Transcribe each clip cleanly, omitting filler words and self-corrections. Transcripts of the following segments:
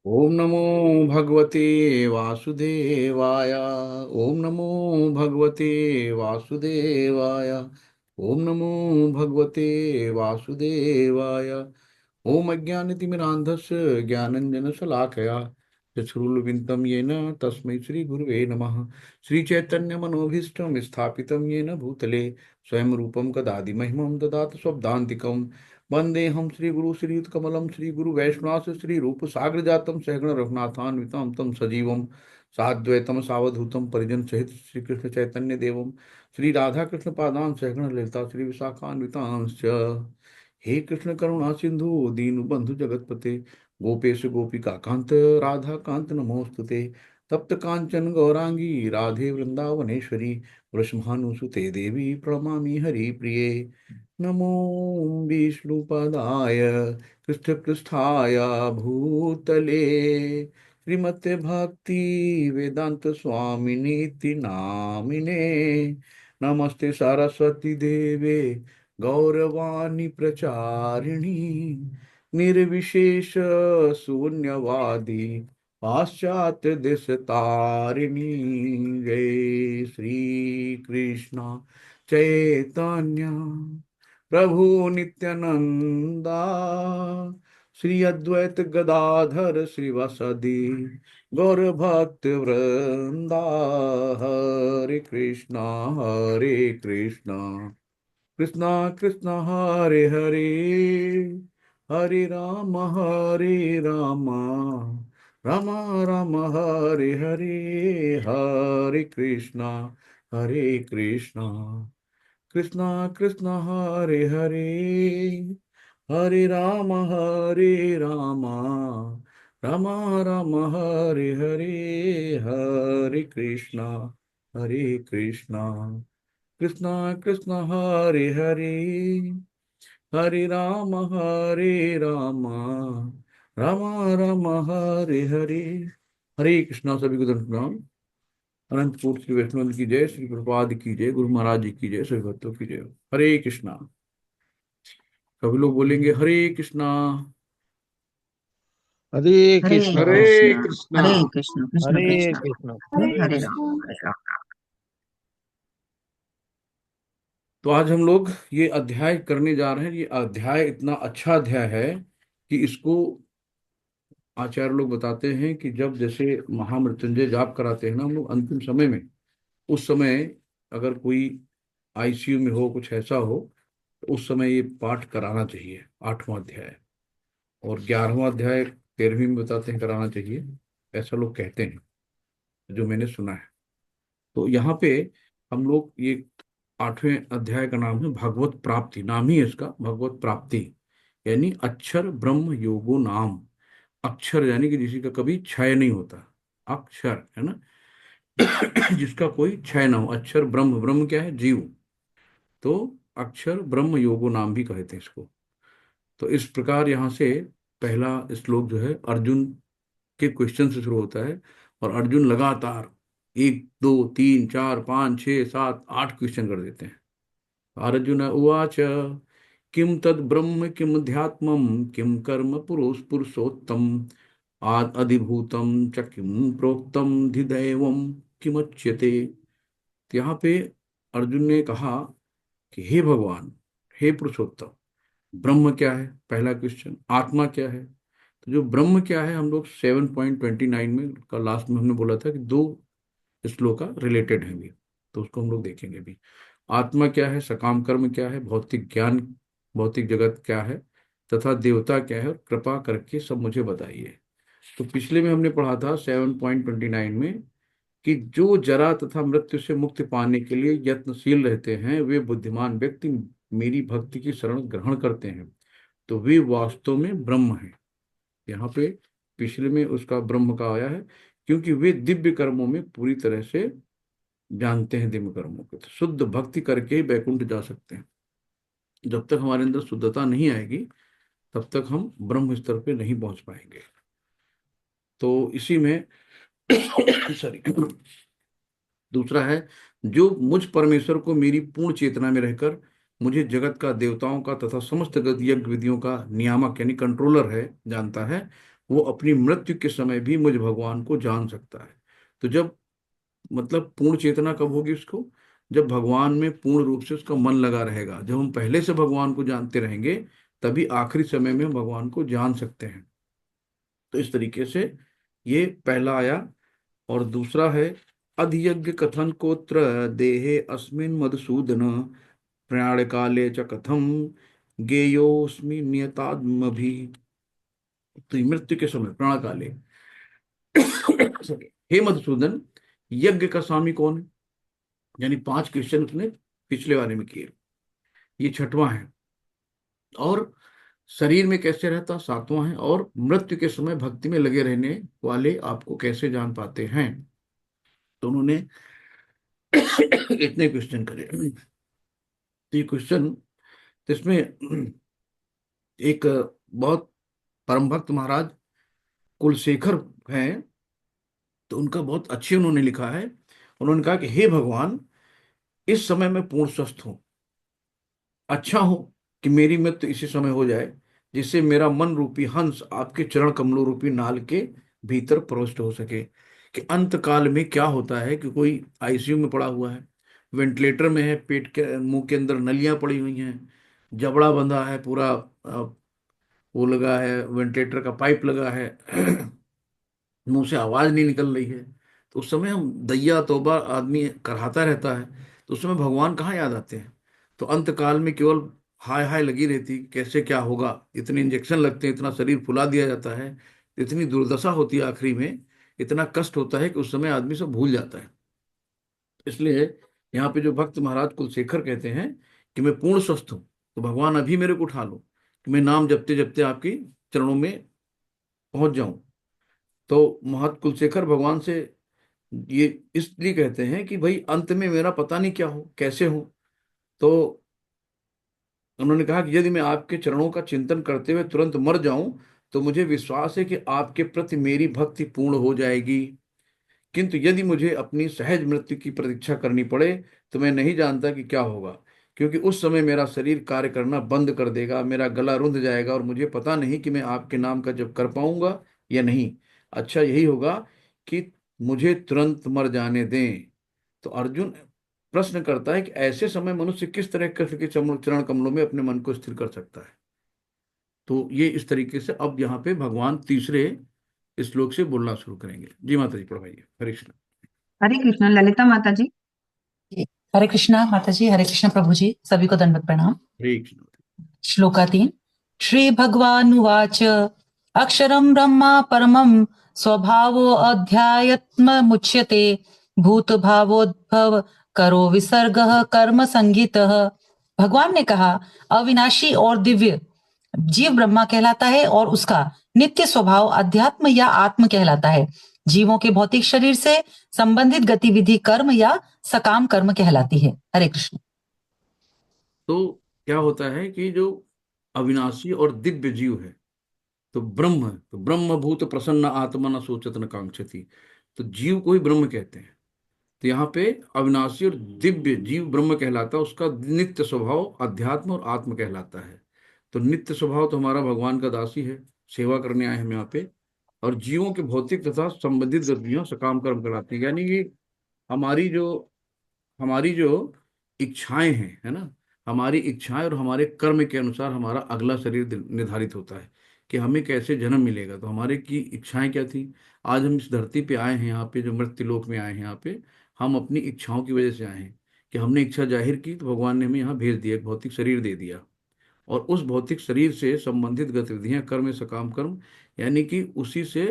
ओम नमो भगवते वासुदेवाय। ओम नमो भगवते वासुदेवाय। ओम नमो भगवते वासुदेवाय। ओम अज्ञानतिमिरान्धस्य ज्ञानञ्जनशलाकया चक्षुरुल्लसितं येन तस्मै श्रीगुरुवे नमः। श्रीचैतन्यमनोभीष्टं स्थापितं येन भूतले स्वयं रूपं कदादि महिमं ददाति स्वपदान्तिकं। वन्देऽहं श्रीगुरु श्रीयुतकमलं श्रीगुरुवैष्णवास श्रीरूपसाग्रजातं सहगण रघुनाथान्वितं तं सजीवं साद्वैतं सावधूतं परिजन सहित श्रीकृष्ण चैतन्य देवं श्री राधा कृष्ण पादान सहगण ललिता श्री विशाखान्वितांश्च। हे कृष्ण करुणा सिंधु दीन बंधु जगतपते गोपेश गोपिका कांत राधा कांत नमोस्तुते। तप्त कांचन गौरांगी राधे वृंदावनेश्वरी वृषभानुसुते देवी प्रणमामि हरिप्रिये। नमो विष्णुपदाय कृष्णपृष्ठाय भूतले श्रीमते भक्ति वेदांत स्वामिनीति नामिने। नमस्ते सरस्वती देवे गौरवाणी प्रचारिणी निर्विशेष शून्यवादी पाश्चात्य देश तारिणी। जय श्री कृष्ण चैतन्य प्रभु नित्यानंदा श्री अद्वैत गदाधर श्रीवासदि गौर भक्त वृंदा। हरे कृष्णा कृष्णा कृष्णा हरे हरे हरे राम राम राम हरे हरे। हरे कृष्णा कृष्णा कृष्णा हरे हरे हरे राम राम राम हरे हरे। हरे कृष्णा कृष्णा कृष्णा हरे हरे हरे राम राम राम हरे हरे। हरे कृष्णा। सभी को दंड प्रणाम। अनंत कोटि श्री वैष्णव की जय, श्री प्रभुपाद की जय, गुरु महाराज जी की जय, सभी भक्तों की जय। हरे कृष्णा। सभी लोग बोलेंगे हरे कृष्णा। हरे हरे कृष्णा। हरे कृष्णा। कृष्णा। हरे कृष्णा, कृष्ण हरे कृष्ण कृष्णा। हरे हरे हरे कृष्णा। राम, हरे राम। तो आज हम लोग ये अध्याय करने जा रहे हैं। ये अध्याय इतना अच्छा अध्याय है कि इसको आचार्य लोग बताते हैं कि जब जैसे महामृत्युंजय जाप कराते हैं ना हम लोग अंतिम समय में, उस समय अगर कोई आईसीयू में हो, कुछ ऐसा हो, तो उस समय ये पाठ कराना चाहिए। 8वां अध्याय और 11वां अध्याय 13वीं में बताते हैं कराना चाहिए, ऐसा लोग कहते हैं, जो मैंने सुना है। तो यहाँ पे हम लोग ये 8वें अध्याय का नाम है भगवत प्राप्ति। नाम ही है इसका भगवत प्राप्ति, यानी अक्षर ब्रह्म योगो नाम। अक्षर यानी कि जिसी का कभी क्षय नहीं होता, अक्षर है ना। जिसका कोई क्षय ना हो। अक्षर ब्रह्म, ब्रह्म क्या है? जीव। तो अक्षर ब्रह्म योगो नाम भी कहते हैं इसको। तो इस प्रकार यहाँ से पहला श्लोक जो है अर्जुन के क्वेश्चन से शुरू होता है, और अर्जुन लगातार 1 2 3 4 5 6 7 8 क्वेश्चन कर देते हैं। अर्जुन उवाच किम तद ब्रह्म किम ध्यात्मम किम कर्म पुरुषोत्तम आद अधिभूतम च किम प्रोक्तम धिदैवम किमुच्यते। तो यहाँ पे अर्जुन ने कहा कि हे भगवान, हे पुरुषोत्तम, ब्रह्म क्या है? पहला क्वेश्चन। आत्मा क्या है? तो जो ब्रह्म क्या है, हम लोग 7.29 में का लास्ट में हमने बोला था कि 2 श्लोक का रिलेटेड है भी, तो उसको हम लोग देखेंगे भी। आत्मा क्या है, सकाम कर्म क्या है, भौतिक ज्ञान, भौतिक जगत क्या है, तथा देवता क्या है, और कृपा करके सब मुझे बताइए। तो पिछले में हमने पढ़ा था 7.29 में कि जो जरा तथा मृत्यु से मुक्ति पाने के लिए यत्नशील रहते हैं, वे बुद्धिमान व्यक्ति मेरी भक्ति की शरण ग्रहण करते हैं, तो वे वास्तव में ब्रह्म हैं। यहाँ पे पिछले में उसका ब्रह्म का आया है, क्योंकि वे दिव्य कर्मों में पूरी तरह से जानते हैं। दिव्य कर्मों को तो शुद्ध भक्ति करके ही बैकुंठ जा सकते हैं। जब तक हमारे अंदर शुद्धता नहीं आएगी, तब तक हम ब्रह्म स्तर पे नहीं पहुंच पाएंगे। तो इसी में सॉरी, दूसरा है, जो मुझ परमेश्वर को मेरी पूर्ण चेतना में रहकर मुझे जगत का, देवताओं का तथा समस्त गति यज्ञ विधियों का नियामक यानी कंट्रोलर है, जानता है, वो अपनी मृत्यु के समय भी मुझ भगवान को जान सकता है। तो जब मतलब पूर्ण चेतना कब होगी उसको, जब भगवान में पूर्ण रूप से उसका मन लगा रहेगा। जब हम पहले से भगवान को जानते रहेंगे तभी आखिरी समय में हम भगवान को जान सकते हैं। तो इस तरीके से ये पहला आया। और दूसरा है, अधियज्ञ कथन कोत्र देहे अस्मिन् मधुसूदन प्रयाण काले च कथम गेयोस्मि नियतात्म भी। तो ये मृत्यु के समय प्राण काले हे मधुसूदन, यज्ञ का स्वामी कौन है? यानी 5 क्वेश्चन उसने पिछले वाले में किए, ये छठवां है। और शरीर में कैसे रहता, 7वां है। और मृत्यु के समय भक्ति में लगे रहने वाले आपको कैसे जान पाते हैं। तो उन्होंने इतने क्वेश्चन करे। तो ये क्वेश्चन, इसमें एक बहुत परम भक्त महाराज कुलशेखर हैं, तो उनका बहुत अच्छे उन्होंने लिखा है। उन्होंने कहा कि हे भगवान, इस समय मैं पूर्ण स्वस्थ हूं, अच्छा हो कि मेरी मृत्यु इसी समय हो जाए, जिससे मेरा मन रूपी हंस आपके चरण कमलों रूपी नाल के भीतर प्रविष्ट हो सके। कि अंत काल में क्या होता है कि कोई आईसीयू में पड़ा हुआ है, वेंटिलेटर में है, पेट के मुंह के अंदर नलियां पड़ी हुई हैं, जबड़ा बंधा है पूरा, वो लगा है, वेंटिलेटर का पाइप लगा है, मुंह से आवाज नहीं निकल रही है। तो उस समय हम दैया तौबा आदमी कराता रहता है, तो उस समय भगवान कहाँ याद आते हैं। तो अंत काल में केवल हाय हाय लगी रहती, कैसे क्या होगा, इतने इंजेक्शन लगते हैं, इतना शरीर फुला दिया जाता है, इतनी दुर्दशा होती है आखिरी में, इतना कष्ट होता है कि उस समय आदमी सब भूल जाता है। इसलिए यहाँ पे जो भक्त महाराज कुलशेखर कहते हैं कि मैं पूर्ण स्वस्थ हूँ, तो भगवान अभी मेरे को उठा लो कि मैं नाम जपते जपते आपकी चरणों में पहुंच जाऊं। तो महत कुलशेखर भगवान से ये इसलिए कहते हैं कि भाई अंत में मेरा पता नहीं क्या हो, कैसे हो। तो उन्होंने कहा कि यदि मैं आपके चरणों का चिंतन करते हुए तुरंत मर जाऊं तो मुझे विश्वास है कि आपके प्रति मेरी भक्ति पूर्ण हो जाएगी। किंतु यदि मुझे अपनी सहज मृत्यु की प्रतीक्षा करनी पड़े तो मैं नहीं जानता कि क्या होगा, क्योंकि उस समय मेरा शरीर कार्य करना बंद कर देगा, मेरा गला रुंध जाएगा और मुझे पता नहीं कि मैं आपके नाम का जप कर पाऊंगा या नहीं। अच्छा यही होगा कि मुझे तुरंत मर जाने दें। तो अर्जुन प्रश्न करता है कि ऐसे समय मनुष्य किस तरह कृष्ण के चरण कमलों में अपने मन को स्थिर कर सकता है। तो ये इस तरीके से अब यहाँ पे भगवान तीसरे श्लोक से बोलना शुरू करेंगे। जी माता जी, पढ़वाइए। हरे कृष्ण। हरे कृष्ण। ललिता माता जी। जी। हरे कृष्णा माता जी, हरे कृष्णा प्रभु जी, सभी को दंडवत प्रणाम। हरे कृष्ण। श्लोका 3। श्री भगवानुवाच अक्षरं ब्रह्मा परमं स्वभावो अध्यात्म मुच्यते भूत भावोद्भव करो विसर्गः कर्म संगीतः। भगवान ने कहा, अविनाशी और दिव्य जीव ब्रह्मा कहलाता है और उसका नित्य स्वभाव अध्यात्म या आत्म कहलाता है। जीवों के भौतिक शरीर से संबंधित गतिविधि कर्म या सकाम कर्म कहलाती है। हरे कृष्ण। तो क्या होता है कि जो अविनाशी और दिव्य जीव है, तो ब्रह्म भूत प्रसन्न आत्मा न सोचत न कांक्षति, तो जीव को ही ब्रह्म कहते हैं। तो यहाँ पे अविनाशी और दिव्य जीव ब्रह्म कहलाता है, उसका नित्य स्वभाव अध्यात्म और आत्म कहलाता है। तो नित्य स्वभाव तो हमारा भगवान का दासी है, सेवा करने आए हम यहाँ पे। और जीवों के भौतिक तथा संबंधित गतिविधियां सकाम कर्म कराती है, यानी कि हमारी जो हमारी जो इच्छाएं हैं, है ना, हमारी इच्छाएं और हमारे कर्म के अनुसार हमारा अगला शरीर निर्धारित होता है कि हमें कैसे जन्म मिलेगा। तो हमारे की इच्छाएं क्या थी, आज हम इस धरती पे आए हैं, यहाँ पे जो मृत्यु लोक में आए हैं, यहाँ पे हम अपनी इच्छाओं की वजह से आए हैं कि हमने इच्छा जाहिर की तो भगवान ने हमें यहाँ भेज दिया, एक भौतिक शरीर दे दिया। और उस भौतिक शरीर से संबंधित गतिविधियां कर्म सकाम कर्म, यानी कि उसी से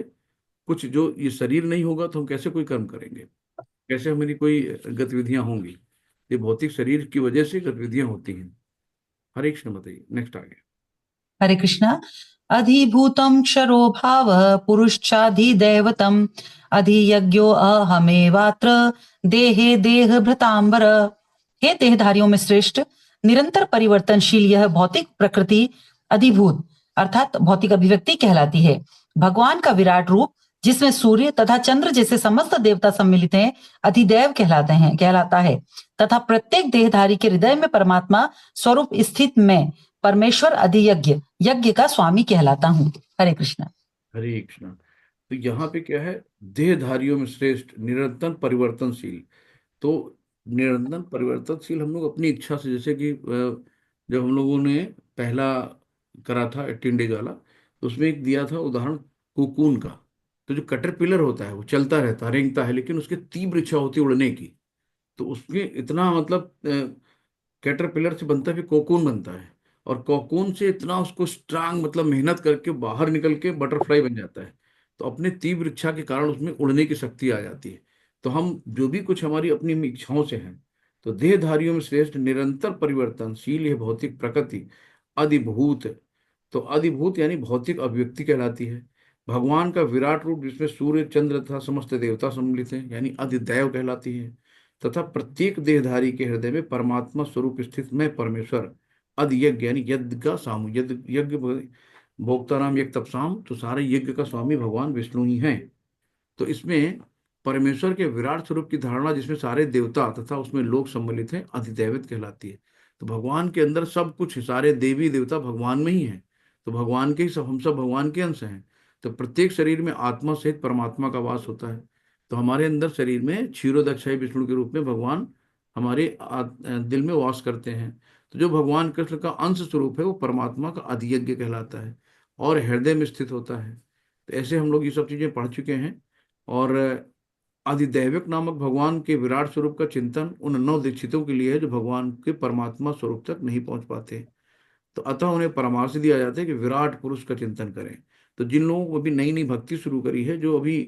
कुछ, जो ये शरीर नहीं होगा तो हम कैसे कोई कर्म करेंगे, कैसे हमारी कोई गतिविधियां होंगी। ये भौतिक शरीर की वजह से गतिविधियां होती हैं। हरे कृष्ण। बताइए, नेक्स्ट आ गया। हरे कृष्णा। अधिभूतं क्षरो भाव पुरुषाधिदैवतम अधियज्ञो अहमेवात्र देहे देह भृतांबर। हे देहधारियों में श्रेष्ठ, निरंतर परिवर्तनशील यह भौतिक प्रकृति अधिभूत अर्थात भौतिक अभिव्यक्ति कहलाती है। भगवान का विराट रूप जिसमें सूर्य तथा चंद्र जैसे समस्त देवता सम्मिलित हैं अधिदैव कहलाता है तथा प्रत्येक देहधारी के हृदय में परमात्मा स्वरूप स्थित में परमेश्वर अधियज्ञ यज्ञ का स्वामी कहलाता हूँ। हरे कृष्ण। हरे कृष्णा। तो यहाँ पे क्या है, देहधारियों में श्रेष्ठ निरंतर परिवर्तनशील। तो निरंतर परिवर्तनशील हम लोग अपनी इच्छा से, जैसे कि जब हम लोगों ने पहला करा था 18 डेज वाला, तो उसमें एक दिया था उदाहरण कोकून का। तो जो कटरपिलर होता है वो चलता रहता है, रेंगता है, लेकिन उसकी तीव्र इच्छा होती है उड़ने की। तो उसमें इतना मतलब कैटरपिलर से बनता है, फिर कोकून बनता है, और कोकून से इतना उसको स्ट्रांग मतलब मेहनत करके बाहर निकल के बटरफ्लाई बन जाता है। तो अपने तीव्र इच्छा के कारण उसमें उड़ने की शक्ति आ जाती है। तो हम जो भी कुछ हमारी अपनी इच्छाओं से हैं, तो देहधारियों में श्रेष्ठ निरंतर परिवर्तनशील है भौतिक प्रकृति अधिभूत। तो अधिभूत यानी भौतिक अभिव्यक्ति कहलाती है। भगवान का विराट रूप जिसमें सूर्य चंद्र तथा समस्त देवता सम्मिलित हैं यानी अधिदैव कहलाती है। तथा प्रत्येक देहधारी के हृदय में परमात्मा स्वरूप स्थित मैं परमेश्वर अधियज्ञ यानी यज्ञ का सामू यज्ञ यज्ञ भोक्ता नाम यज्ञ तपसाम, तो सारे यज्ञ का स्वामी भगवान विष्णु ही हैं। तो इसमें परमेश्वर के विराट स्वरूप की धारणा जिसमें सारे देवता तथा उसमें लोग सम्मिलित हैं अधिदैवित कहलाती है। तो भगवान के अंदर सब कुछ है, सारे देवी देवता भगवान में ही हैं। तो भगवान के ही सब, हम सब भगवान के अंश हैं। तो प्रत्येक शरीर में आत्मा सहित परमात्मा का वास होता है। तो हमारे अंदर शरीर में क्षीरोदक्षाई विष्णु के रूप में भगवान हमारे दिल में वास करते हैं। तो जो भगवान कृष्ण का अंश स्वरूप है वो परमात्मा का अधियज्ञ कहलाता है और हृदय में स्थित होता है। तो ऐसे हम लोग ये सब चीजें पढ़ चुके हैं। और आदिदैविक नामक भगवान के विराट स्वरूप का चिंतन उन नौ दीक्षितों के लिए है जो भगवान के परमात्मा स्वरूप तक नहीं पहुंच पाते। तो अतः उन्हें परामर्श दिया जाता है कि विराट पुरुष का चिंतन करें। तो जिन लोगों को अभी नई नई भक्ति शुरू करी है, जो अभी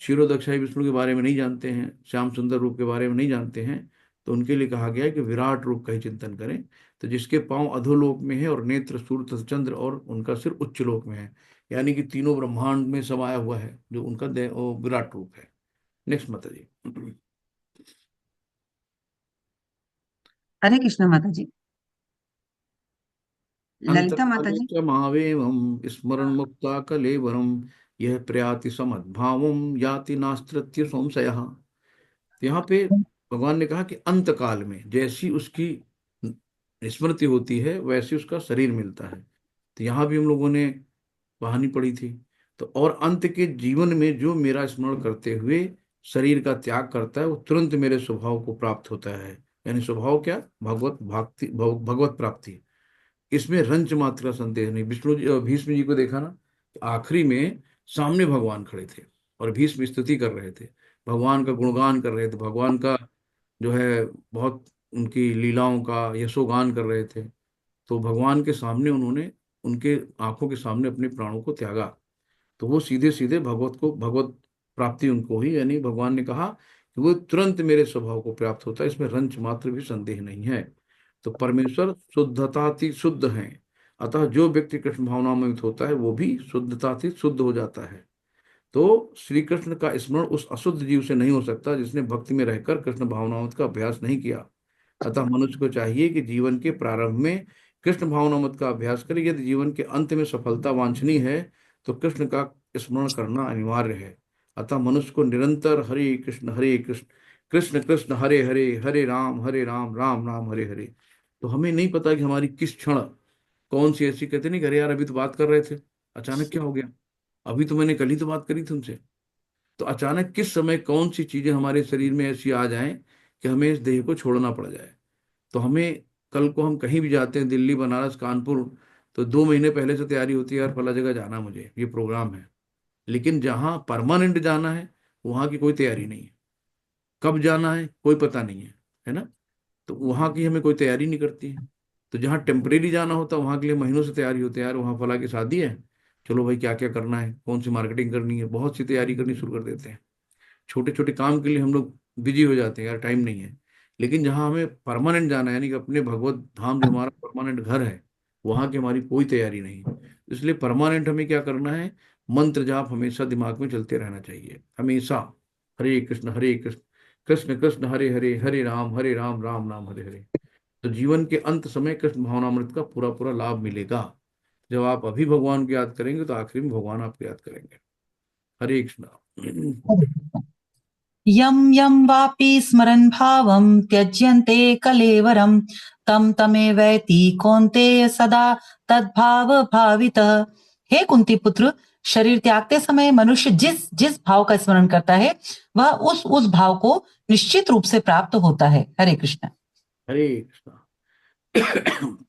क्षीरोदक्षाई विष्णु के बारे में नहीं जानते हैं, श्याम सुंदर रूप के बारे में नहीं जानते हैं, तो उनके लिए कहा गया है कि विराट रूप का ही चिंतन करें। तो जिसके पांव अधोलोक में है और नेत्र सूर्य तथा चंद्र और उनका सिर उच्च लोक में है, यानी कि तीनों ब्रह्मांड में समाया हुआ है, जो उनका वो विराट रूप है। नेक्स्ट माता जी। हरे कृष्ण माता जी। ललिता माता अंतकाले जी। च मावेमं स्मरण मुक्ता कलेवरम यह प्रयाति समद्भावम याति नास्त्रत्य संशयः। यहाँ पे भगवान ने कहा कि अंत काल में जैसी उसकी स्मृति होती है वैसी उसका शरीर मिलता है। तो यहाँ भी हम लोगों ने कहानी पढ़ी थी। तो और अंत के जीवन में जो मेरा स्मरण करते हुए शरीर का त्याग करता है वो तुरंत मेरे स्वभाव को प्राप्त होता है। यानी स्वभाव क्या, भगवत भक्ति भगवत प्राप्ति। इसमें रंच मात्र का संदेह नहीं। विष्णु जी भीष्म जी को देखा ना, आखिरी में सामने भगवान खड़े थे और भीष्म स्तुति कर रहे थे, भगवान का गुणगान कर रहे थे, भगवान का जो है बहुत उनकी लीलाओं का यशोगान कर रहे थे। तो भगवान के सामने उन्होंने उनके आंखों के सामने अपने प्राणों को त्यागा। तो वो सीधे सीधे भगवत प्राप्ति उनको हुई। यानी भगवान ने कहा कि वो तुरंत मेरे स्वभाव को प्राप्त होता है, इसमें रंच मात्र भी संदेह नहीं है। तो परमेश्वर शुद्धताति शुद्ध हैं। अतः जो व्यक्ति कृष्ण भावनामृत होता है वो भी शुद्धता से शुद्ध हो जाता है। तो श्री कृष्ण का स्मरण उस अशुद्ध जीव से नहीं हो सकता जिसने भक्ति में रहकर कृष्ण भावनामृत का अभ्यास नहीं किया। अतः मनुष्य को चाहिए कि जीवन के प्रारंभ में कृष्ण भावनामृत का अभ्यास करे। यदि जीवन के अंत में सफलता वांछनीय है तो कृष्ण का स्मरण करना अनिवार्य है। अतः मनुष्य को निरंतर हरे कृष्ण कृष्ण कृष्ण हरे हरे हरे राम राम राम हरे हरे। तो हमें नहीं पता कि हमारी किस क्षण कौन सी ऐसी, कहते नहीं कि अरे यार अभी तो बात कर रहे थे, अचानक क्या हो गया, अभी तो मैंने कल ही तो बात करी थी उनसे। तो अचानक किस समय कौन सी चीजें हमारे शरीर में ऐसी आ जाएं कि हमें इस देह को छोड़ना पड़ जाए। तो हमें कल को हम कहीं भी जाते हैं, दिल्ली बनारस कानपुर, तो 2 महीने पहले से तैयारी होती है, यार फला जगह जाना, मुझे ये प्रोग्राम है। लेकिन जहाँ परमानेंट जाना है वहाँ की कोई तैयारी नहीं है, कब जाना है कोई पता नहीं है ना। तो वहाँ की हमें कोई तैयारी नहीं करती है। तो जहाँ टेम्परेरी जाना होता है वहाँ के लिए महीनों से तैयारी होती है, यार वहाँ फला की शादी है, चलो भाई क्या क्या करना है, कौन सी मार्केटिंग करनी है, बहुत सी तैयारी करनी शुरू कर देते हैं। छोटे छोटे काम के लिए हम लोग बिजी हो जाते हैं, यार टाइम नहीं है। लेकिन जहाँ हमें परमानेंट जाना है, यानी कि अपने भगवत धाम जो हमारा परमानेंट घर है, वहाँ की हमारी कोई तैयारी नहीं। इसलिए परमानेंट हमें क्या करना है, मंत्र जाप हमेशा दिमाग में चलते रहना चाहिए हमेशा। हरे कृष्ण कृष्ण कृष्ण हरे हरे हरे राम राम राम हरे हरे। तो जीवन के अंत समय कृष्ण भावनामृत का पूरा पूरा लाभ मिलेगा। जब आप अभी भगवान को याद करेंगे तो आखिरी में भगवान आपको याद करेंगे। हरे कृष्ण। यं यं वापि स्मरन् भावं त्यज्यन्ते कलेवरं तं तमेवैति कौन्तेय सदा तद्भाव भावितः। हे कुंती पुत्र, शरीर त्यागते समय मनुष्य जिस जिस भाव का स्मरण करता है वह उस भाव को निश्चित रूप से प्राप्त होता है। हरे कृष्ण। हरे कृष्णा।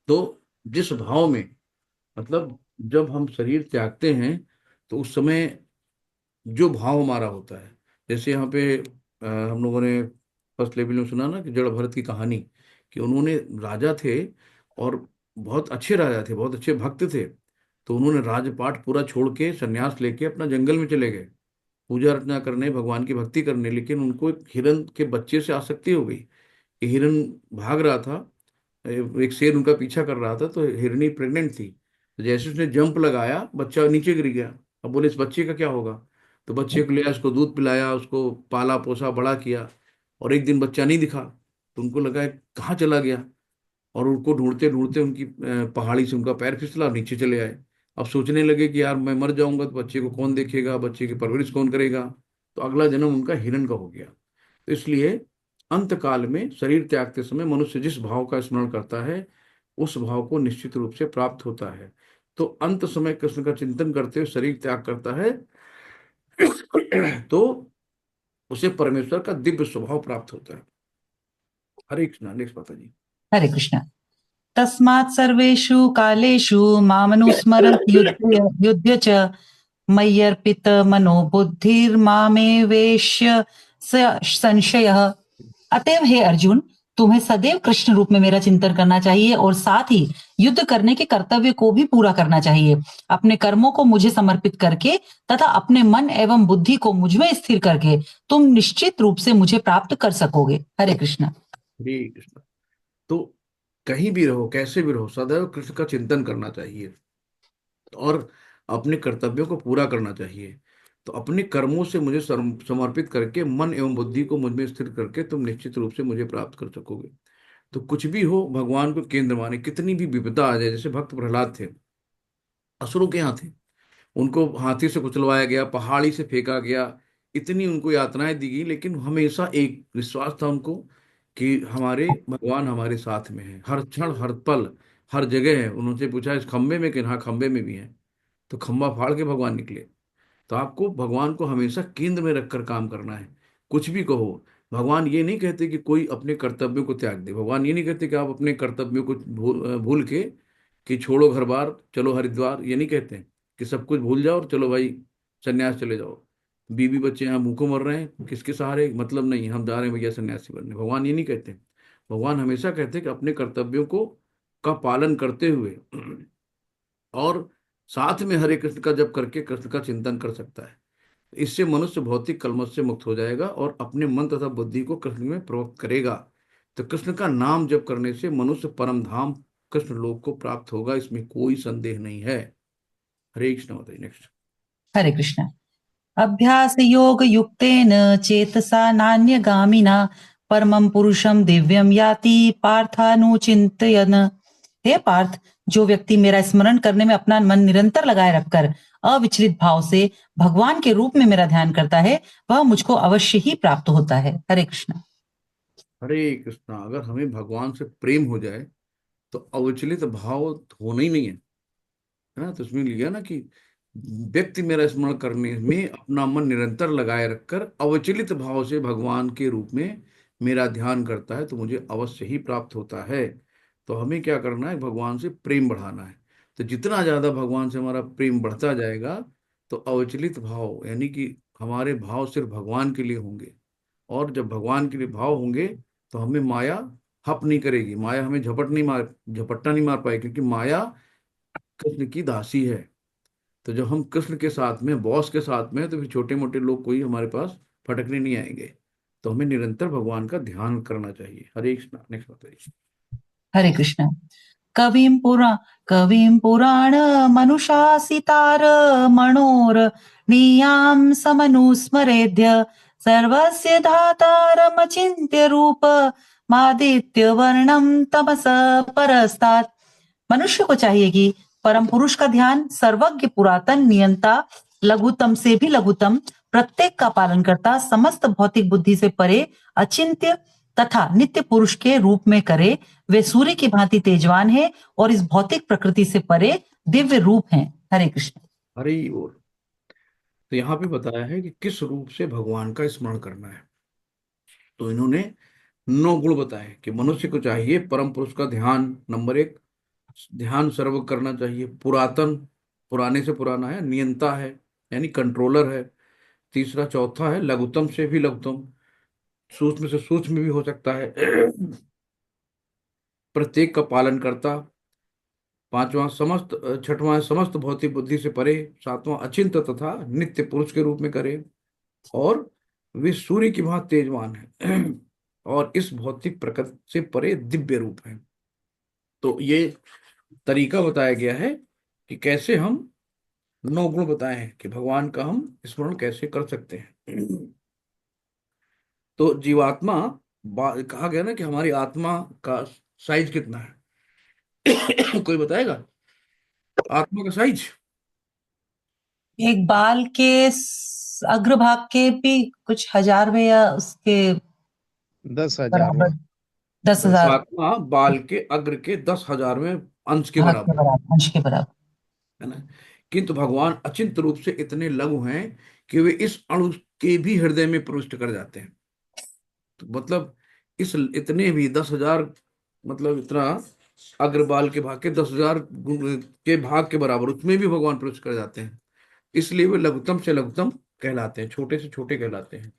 तो जिस भाव में, मतलब जब हम शरीर त्यागते हैं तो उस समय जो भाव हमारा होता है, जैसे यहाँ पे हम लोगों ने फर्स्ट लेवल में सुना ना कि जड़ भरत की कहानी, कि उन्होंने राजा थे और बहुत अच्छे राजा थे, बहुत अच्छे भक्त थे। तो उन्होंने राजपाट पूरा छोड़ के संन्यास लेके अपना जंगल में चले गए, पूजा अर्चना करने, भगवान की भक्ति करने। लेकिन उनको एक हिरन के बच्चे से आसक्ति हो गई कि हिरन भाग रहा था, एक शेर उनका पीछा कर रहा था, तो हिरनी प्रेग्नेंट थी। तो जैसे उसने जंप लगाया, बच्चा नीचे गिर गया। अब बोले इस बच्चे का क्या होगा? तो बच्चे को लिया, उसको दूध पिलाया, उसको पाला पोसा बड़ा किया। और एक दिन बच्चा नहीं दिखा, तो उनको लगा ये कहाँ चला गया। और उनको ढूंढते ढूंढते उनकी पहाड़ी से उनका पैर फिसला, नीचे चले आए। अब सोचने लगे कि यार मैं मर जाऊंगा तो बच्चे को कौन देखेगा, बच्चे की परवरिश कौन करेगा। तो अगला जन्म उनका हिरण का हो गया। तो इसलिए अंत काल में शरीर त्यागते समय मनुष्य जिस भाव का स्मरण करता है उस भाव को निश्चित रूप से प्राप्त होता है। तो अंत समय कृष्ण का चिंतन करते हुए शरीर त्याग करता है तो उसे परमेश्वर का दिव्य स्वभाव प्राप्त होता है। हरे कृष्णा। नेक्स्ट माता जी। हरे कृष्ण। तस्मात् सर्वेषु कालेषु मामनुस्मर युध्य च मय्यर्पित मनो बुद्धिर्मामेवेश्य संशयः। अतएव हे अर्जुन, तुम्हें सदैव कृष्ण रूप में मेरा चिंतन करना चाहिए और साथ ही युद्ध करने के कर्तव्य को भी पूरा करना चाहिए। अपने कर्मों को मुझे समर्पित करके तथा अपने मन एवं बुद्धि को मुझ में स्थिर करके तुम निश्चित रूप से मुझे प्राप्त कर सकोगे। हरे कृष्ण। हरे कृष्णा। तो कहीं भी रहो, कैसे भी रहो, सदैव कृष्ण का चिंतन करना चाहिए और अपने कर्तव्यों को पूरा करना चाहिए। तो अपने कर्मों से मुझे समर्पित करके मन एवं बुद्धि को मुझ में स्थिर करके तुम निश्चित रूप से मुझे प्राप्त कर सकोगे। तो कुछ भी हो, भगवान को केंद्र माने। कितनी भी विपदा आ जाए, जैसे भक्त प्रहलाद थे, असुरों के यहाँ थे, उनको हाथी से कुचलवाया गया, पहाड़ी से फेंका गया, इतनी उनको यातनाएं दी गई, लेकिन हमेशा एक विश्वास था उनको कि हमारे भगवान हमारे साथ में है, हर क्षण हर पल हर जगह है। उन्होंने पूछा इस खंबे में, कि हाँ खंबे में भी है। तो खंबा फाड़ के भगवान निकले। तो आपको भगवान को हमेशा केंद्र में रखकर काम करना है। कुछ भी कहो, भगवान ये नहीं कहते कि कोई अपने कर्तव्यों को त्याग दे। भगवान ये नहीं कहते कि आप अपने कर्तव्यों को भूल के कि छोड़ो घर बार चलो हरिद्वार, ये नहीं कहते हैं कि सब कुछ भूल जाओ और चलो भाई सन्यास चले जाओ। बीवी बच्चे यहाँ भूखों मर रहे हैं, किसके सहारे, मतलब नहीं हम जा रहे हैं भैया सन्यासी बनने। भगवान ये नहीं कहते। भगवान हमेशा कहते हैं कि अपने कर्तव्यों को का पालन करते हुए और साथ में हरे कृष्ण का जप करके कृष्ण का चिंतन कर सकता है। इससे मनुष्य भौतिक कलमश से मुक्त हो जाएगा और अपने मन तथा बुद्धि को कृष्ण में प्रवक्त करेगा। तो कृष्ण का नाम जप करने से मनुष्य परम धाम कृष्ण लोक को प्राप्त होगा, इसमें कोई संदेह नहीं है। हरे कृष्ण। बताइए नेक्स्ट। हरे कृष्ण। अभ्यास योग युक्तेन चेतसा नान्यगामिना परमं पुरुषं दिव्यम याति पार्थानुचिंतयन्। हे पार्थ, जो व्यक्ति मेरा स्मरण करने में अपना मन निरंतर लगाए रखकर अविचलित भाव से भगवान के रूप में मेरा ध्यान करता है वह मुझको अवश्य ही प्राप्त होता है। हरे कृष्ण। हरे कृष्णा। अगर हमें भगवान से प्रेम हो जाए तो अविचलित भाव होना ही नहीं है। है ना? तो उसमें लिया ना कि व्यक्ति मेरा स्मरण करने में अपना मन निरंतर लगाए रखकर अविचलित भाव से भगवान के रूप में मेरा ध्यान करता है तो मुझे अवश्य ही प्राप्त होता है। तो हमें क्या करना है? भगवान से प्रेम बढ़ाना है। तो जितना ज्यादा भगवान से हमारा प्रेम बढ़ता जाएगा तो अविचलित भाव, यानी कि हमारे भाव सिर्फ भगवान के लिए होंगे। और जब भगवान के लिए भाव होंगे तो हमें माया हप नहीं करेगी, माया हमें झपट्टा नहीं मार पाएगी, क्योंकि माया कृष्ण की दासी है। तो जब हम कृष्ण के साथ में, बॉस के साथ में, तो फिर छोटे मोटे लोग कोई हमारे पास फटकने नहीं आएंगे। तो हमें निरंतर भगवान का ध्यान करना चाहिए। हरे कृष्ण। नेक्स्ट बताइए। हरे कृष्ण। कविं पुराण मनुषासितार मनोर नीयां समनुस्मरेद्य सर्वस्य धातारमचिन्त्य रूप मादित्य वर्णम तमस परस्तात्। मनुष्य को चाहिए कि परम पुरुष का ध्यान, सर्वज्ञ पुरातन नियंता, लघुतम से भी लघुतम, प्रत्येक का पालन करता, समस्त भौतिक बुद्धि से परे, अचिंत्य तथा नित्य पुरुष के रूप में करे। वे सूर्य की भांति तेजवान है और इस भौतिक प्रकृति से परे दिव्य रूप हैं। हरे कृष्ण। हरि बोल। तो यहाँ पे बताया है कि किस रूप से भगवान का स्मरण करना है। तो इन्होंने 9 गुण बताए कि मनुष्य को चाहिए परम पुरुष का ध्यान। नंबर 1, ध्यान सर्व करना चाहिए। पुरातन, पुराने से पुराना है, नियंता है यानी कंट्रोलर है। तीसरा, चौथा है लघुतम से भी लघुतम, सूक्ष्म से सूक्ष्म भी हो सकता है, प्रत्येक का पालन करता। पांचवा समस्त, छठवां है समस्त भौतिक बुद्धि से परे। सातवां अचिंत तथा नित्य पुरुष के रूप में करे। और वे सूर्य की भांति तेजवान है और इस भौतिक प्रकृति से परे दिव्य रूप है। तो ये तरीका बताया गया है कि कैसे हम 9 गुण बताए हैं कि भगवान का हम स्मरण कैसे कर सकते हैं। तो जीवात्मा, कहा गया ना कि हमारी आत्मा का साइज कितना है? कोई बताएगा आत्मा का साइज? एक बाल के अग्रभाग के भी कुछ 1000वें या उसके 10,000 में। बराबर, 10,000 आत्मा बाल के अग्र के 10,000वें अंश के भाग के बराबर बराबर, अंश के बराबर। है ना। किंतु भगवान अचिंत रूप से इतने लघु हैं कि वे इस अणु के भी हृदय में प्रविष्ट कर जाते हैं। तो मतलब इस इतने भी 10,000, मतलब इतना अग्रबाल के भाग के 10,000 के भाग के बराबर, उसमें भी भगवान प्रवेश कर जाते हैं। इसलिए वे लघुतम से लघुतम कहलाते हैं, छोटे से छोटे कहलाते हैं।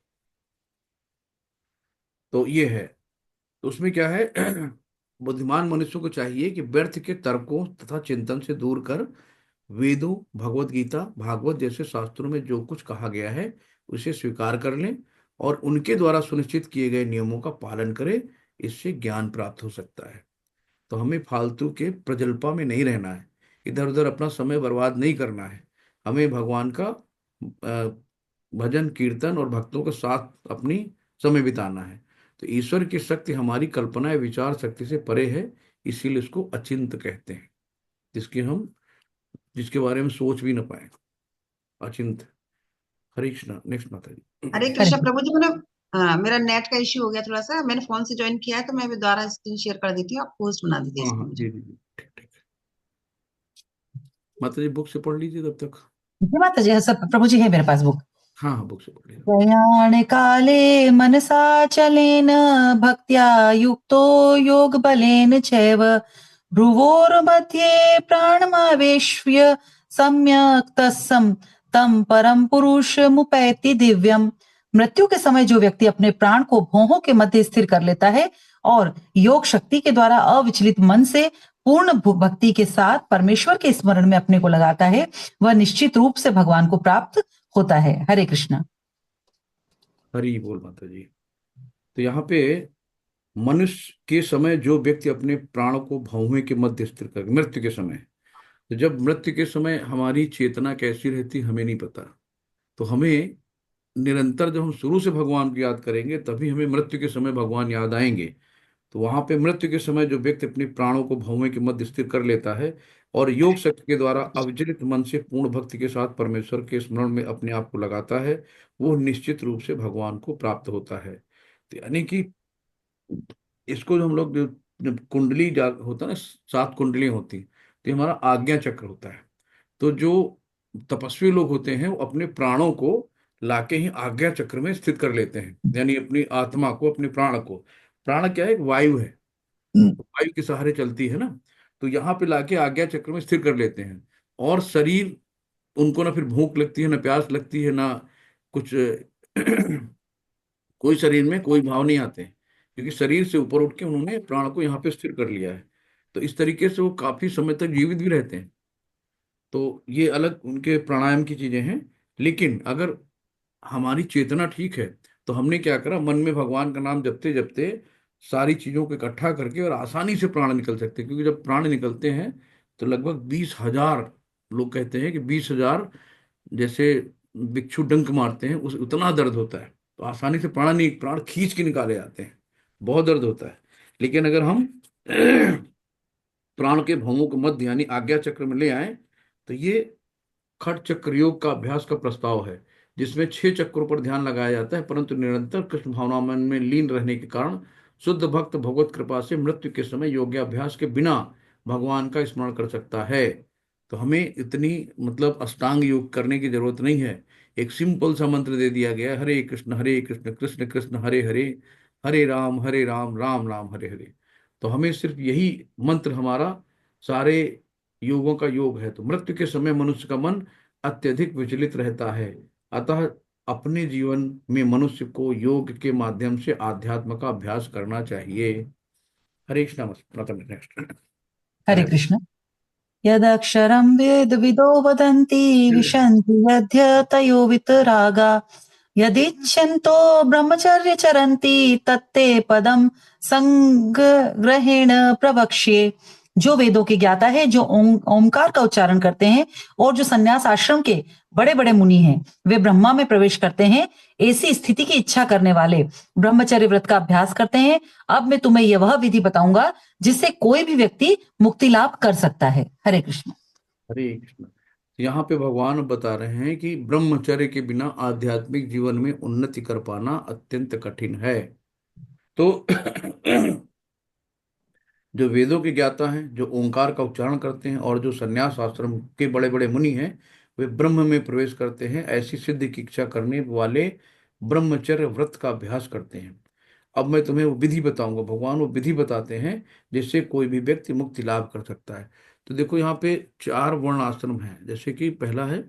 तो ये है। तो उसमें क्या है? बुद्धिमान मनुष्यों को चाहिए कि व्यर्थ के तर्कों तथा चिंतन से दूर कर वेदों, भगवत गीता, भागवत जैसे शास्त्रों में जो कुछ कहा गया है उसे स्वीकार कर लें और उनके द्वारा सुनिश्चित किए गए नियमों का पालन करें। इससे ज्ञान प्राप्त हो सकता है। तो हमें फालतू के प्रजल्पा में नहीं रहना है, इधर उधर अपना समय बर्बाद नहीं करना है। हमें भगवान का भजन कीर्तन और भक्तों के साथ अपनी समय बिताना है। तो ईश्वर की शक्ति हमारी कल्पना विचार शक्ति से परे है, इसीलिए इसको अचिंत कहते हैं, जिसके बारे में सोच भी ना पाए। अचिंत। हरे कृष्णा। नेक्स्ट माता जी। हरे हरे कृष्ण प्रभु जी। मैंने मेरा नेट का इश्यू हो गया थोड़ा सा, मैंने फोन से ज्वाइन किया है, तो मैं अभी दोबारा स्क्रीन शेयर कर देती हूँ, आप पोस्ट बना दीजिए हाँ इसको हाँ, मुझे। जी जी जी, ठीक ठीक। माता जी बुक से पढ़ लीजिए तब तक। जी माता जी, सब प्रभु जी है मेरे पास बुक। हाँ हाँ, बुक से पढ़ लीजिए। प्रयाण काले मनसा चलेन भक्त्या युक्तो योग बलेन चैव भ्रुवोर्मध्ये प्राणमावेश्य सम्यक् तस्सम तम परम पुरुष मुपैति दिव्यम। मृत्यु के समय जो व्यक्ति अपने प्राण को भौहों के मध्य स्थिर कर लेता है और योग शक्ति के द्वारा अविचलित मन से पूर्ण भक्ति के साथ परमेश्वर के स्मरण में अपने को लगाता है, वह निश्चित रूप से भगवान को प्राप्त होता है। हरे कृष्णा। हरी बोल माता जी। तो यहाँ पे मनुष्य के समय जो व्यक्ति अपने प्राणों को भौहें के मध्य स्थिर कर, मृत्यु के समय, तो जब मृत्यु के समय हमारी चेतना कैसी रहती हमें नहीं पता। तो हमें निरंतर जब हम शुरू से भगवान को याद करेंगे तभी हमें मृत्यु के समय भगवान याद आएंगे। तो वहां पे मृत्यु के समय जो व्यक्ति अपने प्राणों को भौवें के मध्य स्थिर कर लेता है और योग शक्ति के द्वारा अविचलित मन से पूर्ण भक्ति के साथ परमेश्वर के स्मरण में अपने आप को लगाता है, वो निश्चित रूप से भगवान को प्राप्त होता है। तो यानी कि इसको जो हम लोग जब कुंडली जा होता है ना, 7 कुंडलियां होती, तो ये हमारा आज्ञा चक्र होता है। तो जो तपस्वी लोग होते हैं वो अपने प्राणों को लाके ही आज्ञा चक्र में स्थित कर लेते हैं, यानी अपनी आत्मा को, अपने प्राण को। प्राण क्या है? एक वायु है, वायु के सहारे चलती है ना। तो यहाँ पे लाके आज्ञा चक्र में स्थिर कर लेते हैं। और शरीर, उनको ना फिर भूख लगती है, ना प्यास लगती है, ना कुछ कोई शरीर में कोई भाव नहीं आते हैं, क्योंकि शरीर से ऊपर उठ के उन्होंने प्राण को यहाँ पे स्थिर कर लिया है। तो इस तरीके से वो काफी समय तक जीवित भी रहते हैं। तो ये अलग उनके प्राणायाम की चीजें हैं। लेकिन अगर हमारी चेतना ठीक है तो हमने क्या करा, मन में भगवान का नाम जपते जपते सारी चीजों को इकट्ठा करके और आसानी से प्राण निकल सकते हैं। क्योंकि जब प्राण निकलते हैं तो लगभग 20,000, लोग कहते हैं कि 20,000 जैसे बिच्छू डंक मारते हैं उस उतना दर्द होता है। तो आसानी से प्राण खींच के निकाले जाते हैं, बहुत दर्द होता है। लेकिन अगर हम प्राण के भौमों को मध्य यानी आज्ञा चक्र में ले आए तो ये खट चक्र योग का अभ्यास का प्रस्ताव है, जिसमें 6 चक्रों पर ध्यान लगाया जाता है। परंतु निरंतर कृष्ण भावना मन में लीन रहने के कारण शुद्ध भक्त भगवत कृपा से मृत्यु के समय योगाभ्यास के बिना भगवान का स्मरण कर सकता है। तो हमें इतनी मतलब अष्टांग योग करने की जरूरत नहीं है, एक सिंपल सा मंत्र दे दिया गया है, हरे कृष्ण कृष्ण कृष्ण हरे हरे, हरे राम राम राम हरे हरे। तो हमें सिर्फ यही मंत्र हमारा सारे योगों का योग है। तो मृत्यु के समय मनुष्य का मन अत्यधिक विचलित रहता है, अतः अपने जीवन में मनुष्य को योग के माध्यम से आध्यात्म का अभ्यास करना चाहिए। हरे कृष्ण। नेक्स्ट। हरे कृष्ण। यदक्षरं वेदविदो वदन्ति विशन्ति यद्यतयो वितरागा यदिच्छन्तो ब्रह्मचर्य चरन्ति तत्ते पदम संग्रहेण प्रवक्ष्ये। जो वेदों के ज्ञाता है, जो ओमकार का उच्चारण करते हैं और जो संन्यास आश्रम के बड़े बड़े मुनि हैं, वे ब्रह्मा में प्रवेश करते हैं। ऐसी स्थिति की इच्छा करने वाले ब्रह्मचर्य व्रत का अभ्यास करते हैं। अब मैं तुम्हें यह वह विधि बताऊंगा जिससे कोई भी व्यक्ति मुक्ति लाभ कर सकता है। हरे कृष्ण। हरे कृष्ण। यहाँ पे भगवान बता रहे हैं कि ब्रह्मचर्य के बिना आध्यात्मिक जीवन में उन्नति कर पाना अत्यंत कठिन है। तो जो वेदों के ज्ञाता हैं, जो ओंकार का उच्चारण करते हैं और जो संन्यास आश्रम के बड़े बड़े मुनि हैं, वे ब्रह्म में प्रवेश करते हैं। ऐसी सिद्धि की इच्छा करने वाले ब्रह्मचर्य व्रत का अभ्यास करते हैं। अब मैं तुम्हें वो विधि बताऊंगा। भगवान वो विधि बताते हैं जिससे कोई भी व्यक्ति मुक्ति लाभ कर सकता है। तो देखो यहाँ पे 4 वर्ण आश्रम हैं। जैसे कि पहला है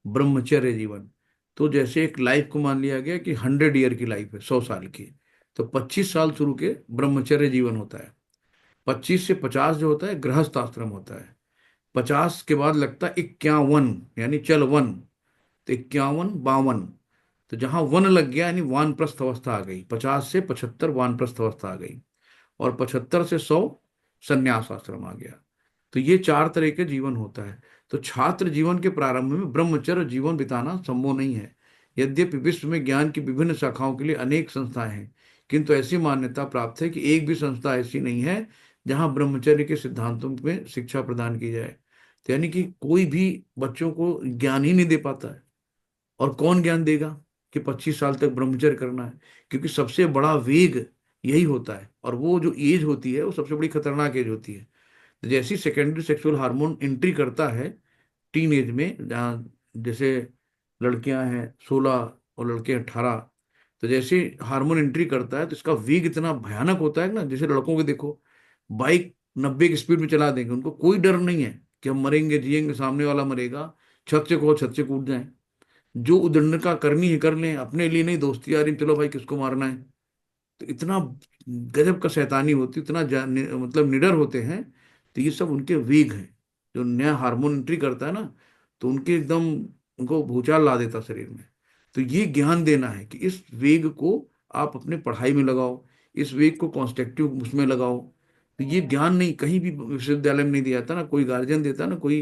ब्रह्मचर्य जीवन। तो जैसे एक लाइफ को मान लिया गया कि 100 ईयर की लाइफ है, 100 साल की, तो 25 साल शुरू के ब्रह्मचर्य जीवन होता है। 25 से 50 जो होता है गृहस्थ आश्रम होता है। 50 के बाद लगता है 51, यानी चल वन। तो 51, 52, तो जहां वन लग गया यानी वानप्रस्थ अवस्था आ गई। 50 से 75 वानप्रस्थ अवस्था आ गई, और 75 से 100 संन्यास आश्रम आ गया। तो ये 4 तरह के जीवन होता है। तो छात्र जीवन के प्रारंभ में ब्रह्मचर्य जीवन बिताना संभव नहीं है। यद्यपि विश्व में ज्ञान की विभिन्न शाखाओं के लिए अनेक संस्थाएं हैं, किंतु ऐसी मान्यता प्राप्त है कि एक भी संस्था ऐसी नहीं है जहां ब्रह्मचर्य के सिद्धांतों में शिक्षा प्रदान की जाए। तो यानी कि कोई भी बच्चों को ज्ञान ही नहीं दे पाता है। और कौन ज्ञान देगा कि 25 साल तक ब्रह्मचर्य करना है? क्योंकि सबसे बड़ा वेग यही होता है, और वो जो एज होती है वो सबसे बड़ी खतरनाक एज होती है। तो जैसी सेकेंडरी सेक्सुअल हार्मोन एंट्री करता है टीन एज में, जहाँ जैसे लड़कियां हैं 16 और लड़के 18, तो जैसे हार्मोन एंट्री करता है तो इसका वेग इतना भयानक होता है ना। जैसे लड़कों को देखो, बाइक 90 की स्पीड में चला देंगे, उनको कोई डर नहीं है कि हम मरेंगे जिएंगे, सामने वाला मरेगा, छत से कहो छत से कूद जाए। जो उदंड का करनी है कर लें, अपने लिए नहीं, दोस्ती आ रही चलो भाई किसको मारना है। तो इतना गजब का शैतानी होती, इतना मतलब निडर होते हैं। तो ये सब उनके वेग हैं। जो नया हार्मोन एंट्री करता है ना, तो उनके एकदम उनको भूचाल ला देता शरीर में। तो ये ज्ञान देना है कि इस वेग को आप अपने पढ़ाई में लगाओ, इस वेग को कॉन्स्ट्रक्टिव उसमें लगाओ। तो ये ज्ञान नहीं कहीं भी विश्वविद्यालय में नहीं दिया जाता, ना कोई गार्जियन देता, ना कोई।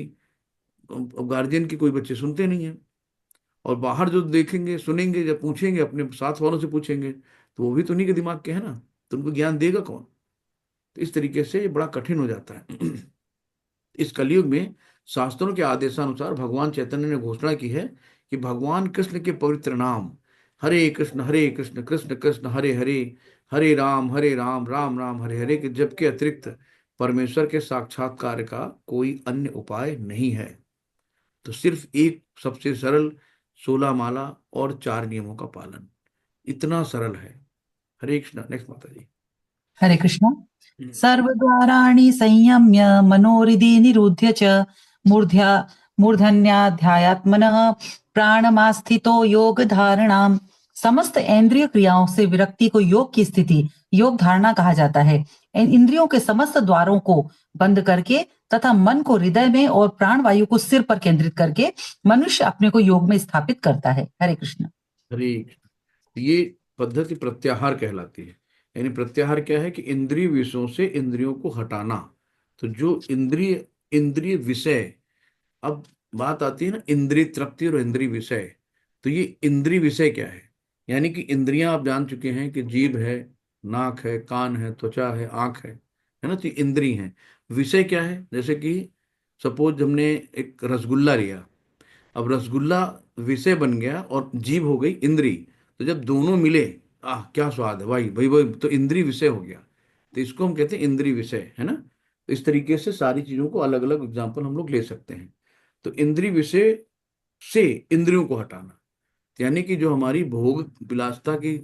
अब गार्जियन की कोई बच्चे सुनते नहीं है। और बाहर जो देखेंगे सुनेंगे, जब पूछेंगे अपने साथ वालों से पूछेंगे, तो वो भी तो उन्हीं के दिमाग के है ना, तो उनको ज्ञान देगा कौन? तो इस तरीके से ये बड़ा कठिन हो जाता है। इस कलयुग में शास्त्रों के आदेशानुसार भगवान चैतन्य ने घोषणा की है कि भगवान कृष्ण के पवित्र नाम हरे कृष्ण कृष्ण कृष्ण हरे हरे, हरे राम राम राम हरे हरे के जप के अतिरिक्त परमेश्वर के साक्षात्कार का कोई अन्य उपाय नहीं है। तो सिर्फ एक सबसे सरल 16 माला और 4 नियमों का पालन, इतना सरल है। हरे कृष्णा। नेक्स्ट माता जी। हरे कृष्ण। सर्वद्वाराणि संयम्य मनोहृदि निरुध्य च मूर्ध्या मूर्धन्याध्यात्मनः प्राणमास्थितो योग धारणाम। समस्त इंद्रिय क्रियाओं से विरक्ति को योग की स्थिति योग धारणा कहा जाता है। इन इंद्रियों के समस्त द्वारों को बंद करके तथा मन को हृदय में और प्राण वायु को सिर पर केंद्रित करके मनुष्य अपने को योग में स्थापित करता है। हरे कृष्ण। हरे कृष्ण। ये पद्धति प्रत्याहार कहलाती है। यानी प्रत्याहार क्या है कि इंद्रिय विषयों से इंद्रियों को हटाना। तो जो इंद्रिय इंद्रिय विषय, अब बात आती है ना इंद्रिय तृप्ति और इंद्रिय विषय। तो ये इंद्रिय विषय क्या है? यानी कि इंद्रियां आप जान चुके हैं कि जीभ है, नाक है, कान है, त्वचा है, आंख है ना। तो ये इंद्रिय हैं। विषय क्या है? जैसे कि सपोज हमने एक रसगुल्ला लिया, अब रसगुल्ला विषय बन गया और जीभ हो गई इंद्री। तो जब दोनों मिले, आह क्या स्वाद है भाई भाई भाई, तो इंद्री विषय हो गया। तो इसको हम कहते हैं इंद्री विषय, है ना। तो इस तरीके से सारी चीजों को अलग अलग एग्जाम्पल हम लोग ले सकते हैं। तो इंद्री विषय से इंद्रियों को हटाना, यानी कि जो हमारी भोग विलासता की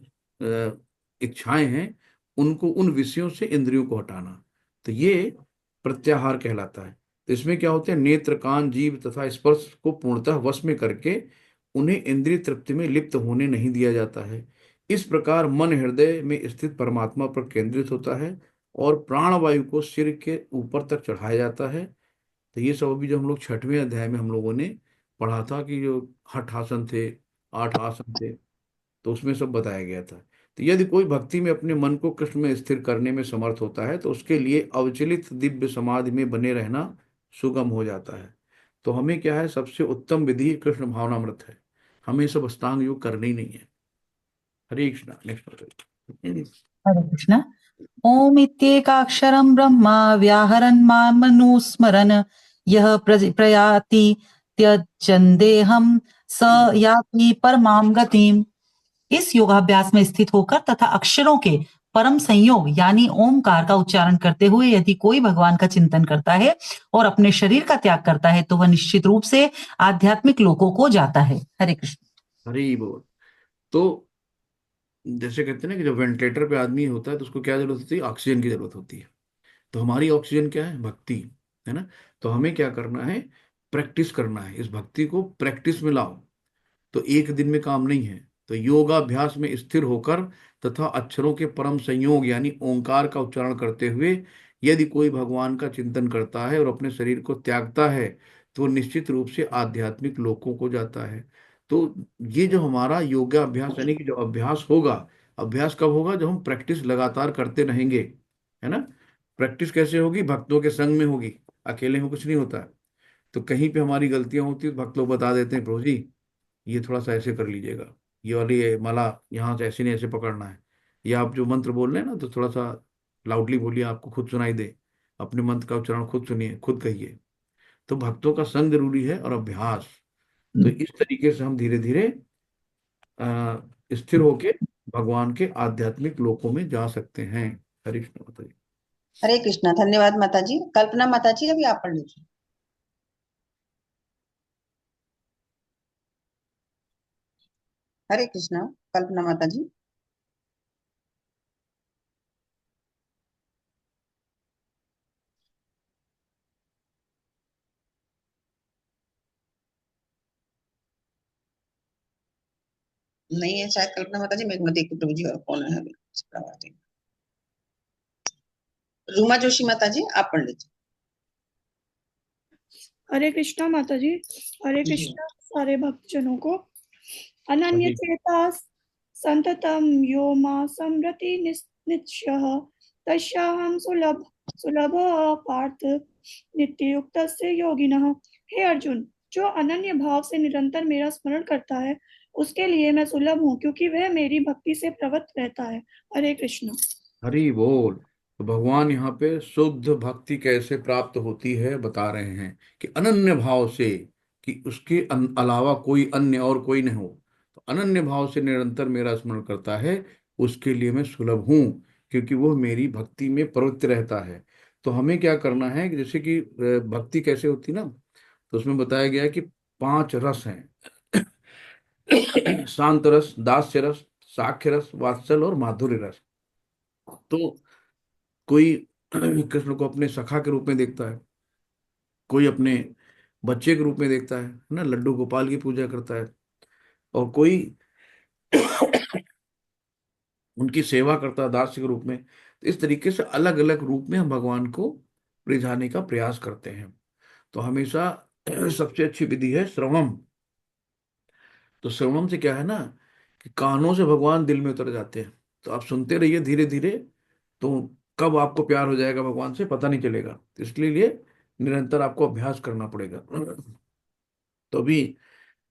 इच्छाएं हैं, उनको, उन विषयों से इंद्रियों को हटाना, तो ये प्रत्याहार कहलाता है। तो इसमें क्या होते हैं, नेत्र, कान, जीभ तथा स्पर्श को पूर्णतः वश में करके उन्हें इंद्रिय तृप्ति में लिप्त होने नहीं दिया जाता है। इस प्रकार मन हृदय में स्थित परमात्मा पर केंद्रित होता है और प्राणवायु को सिर के ऊपर तक चढ़ाया जाता है। तो ये सब अभी जो हम लोग 6वें अध्याय में हम लोगों ने पढ़ा था कि जो हठ आसन थे, 8 आसन थे, तो उसमें सब बताया गया था। तो यदि कोई भक्ति में अपने मन को कृष्ण में स्थिर करने में समर्थ होता है तो उसके लिए अविचलित दिव्य समाधि में बने रहना सुगम हो जाता है। तो हमें क्या है, सबसे उत्तम विधि कृष्ण भावनामृत है। हमें सब अष्टांग योग करने ही नहीं है। हरे कृष्णा। नेक्स्ट। हरे कृष्ण। ओम इत्येकाक्षरं ब्रह्म व्याहरन् मामनुस्मरन् यः प्रयाति त्यजन्देहं स याति परमां गतिम्। इस योगाभ्यास में स्थित होकर तथा अक्षरों के परम संयोग यानी ओमकार का उच्चारण करते हुए यदि कोई भगवान का चिंतन करता है और अपने शरीर का त्याग करता है तो वह निश्चित रूप से आध्यात्मिक लोकों को जाता है। हरे कृष्ण। हरी बोल। तो जैसे कहते हैं ना कि जब वेंटिलेटर पे आदमी होता है तो उसको क्या जरूरत होती है, ऑक्सीजन की जरूरत होती है। तो हमारी ऑक्सीजन क्या है, भक्ति, है ना। तो हमें क्या करना है, प्रैक्टिस करना है, इस भक्ति को प्रैक्टिस में लाओ। तो एक दिन में काम नहीं है। तो योगाभ्यास में स्थिर होकर तथा अक्षरों के परम संयोग यानी ओंकार का उच्चारण करते हुए यदि कोई भगवान का चिंतन करता है और अपने शरीर को त्यागता है तो वो निश्चित रूप से आध्यात्मिक लोकों को जाता है। तो ये जो हमारा योगाभ्यास यानी कि जो अभ्यास होगा, अभ्यास कब होगा, जब हम प्रैक्टिस लगातार करते रहेंगे, है ना। प्रैक्टिस कैसे होगी, भक्तों के संग में होगी, अकेले में कुछ नहीं होता है। तो कहीं पे हमारी गलतियां होती है तो भक्त लोग बता देते हैं, प्रभु जी ये थोड़ा सा ऐसे कर लीजिएगा, ये वाली ये माला यहाँ से ऐसे नहीं ऐसे पकड़ना है, या आप जो मंत्र बोल रहे हैं ना तो थोड़ा सा लाउडली बोलिए, आपको खुद सुनाई दे, अपने मंत्र का उच्चारण खुद सुनिए, खुद कहिए। तो भक्तों का संग जरूरी है और अभ्यास। तो इस तरीके से हम धीरे धीरे स्थिर होके भगवान के आध्यात्मिक लोकों में जा सकते हैं। हरे कृष्ण माता जी। हरे कृष्णा। धन्यवाद माता जी। कल्पना माता जी अभी आप पढ़ लीजिए। हरे कृष्णा। कल्पना माता जी। नहीं है शायद कल्पना माता जी, मेरे को देखिए प्रभु जी और कौन है अभी। रूमा जोशी माता जी आप पढ़ लीजिए। हरे कृष्णा माता जी। हरे जी। कृष्णा सारे भक्तजनों को। अनन्य हरे चेता संततम यो मा समरति निश्चयः तस्याहं सुलभ सुलभ पार्थ नित्ययुक्तस्य योगिनः। हे अर्जुन, जो अनन्य भाव से निरंतर मेरा स्मरण करता है उसके लिए मैं सुलभ हूँ, क्योंकि वह मेरी भक्ति से प्रवृत्त रहता है। हरे कृष्ण। हरि बोल। तो भगवान यहाँ पे शुद्ध भक्ति कैसे प्राप्त होती है बता रहे हैं कि अनन्य भाव से, कि उसके अलावा कोई अन्य और कोई नहीं हो। तो अनन्य भाव से निरंतर मेरा स्मरण करता है, उसके लिए मैं सुलभ हूँ, क्योंकि वो मेरी भक्ति में प्रवृत्त रहता है। तो हमें क्या करना है कि जैसे कि भक्ति कैसे होती ना, तो उसमें बताया गया है कि 5 रस हैं। शांत रस, दास्य रस, साक्ष्य रस, वात्सल और माधुर्य रस। तो कोई कृष्ण को अपने सखा के रूप में देखता है, कोई अपने बच्चे के रूप में देखता है ना, लड्डू गोपाल की पूजा करता है, और कोई उनकी सेवा करता है दास के रूप में। तो इस तरीके से अलग अलग रूप में हम भगवान को रिझाने का प्रयास करते हैं। तो हमेशा सबसे अच्छी विधि है श्रवणम। तो श्रवणम से क्या है ना, कि कानों से भगवान दिल में उतर जाते हैं। तो आप सुनते रहिए धीरे धीरे, तो कब आपको प्यार हो जाएगा भगवान से पता नहीं चलेगा। तो इसलिए निरंतर आपको अभ्यास करना पड़ेगा। तो अभी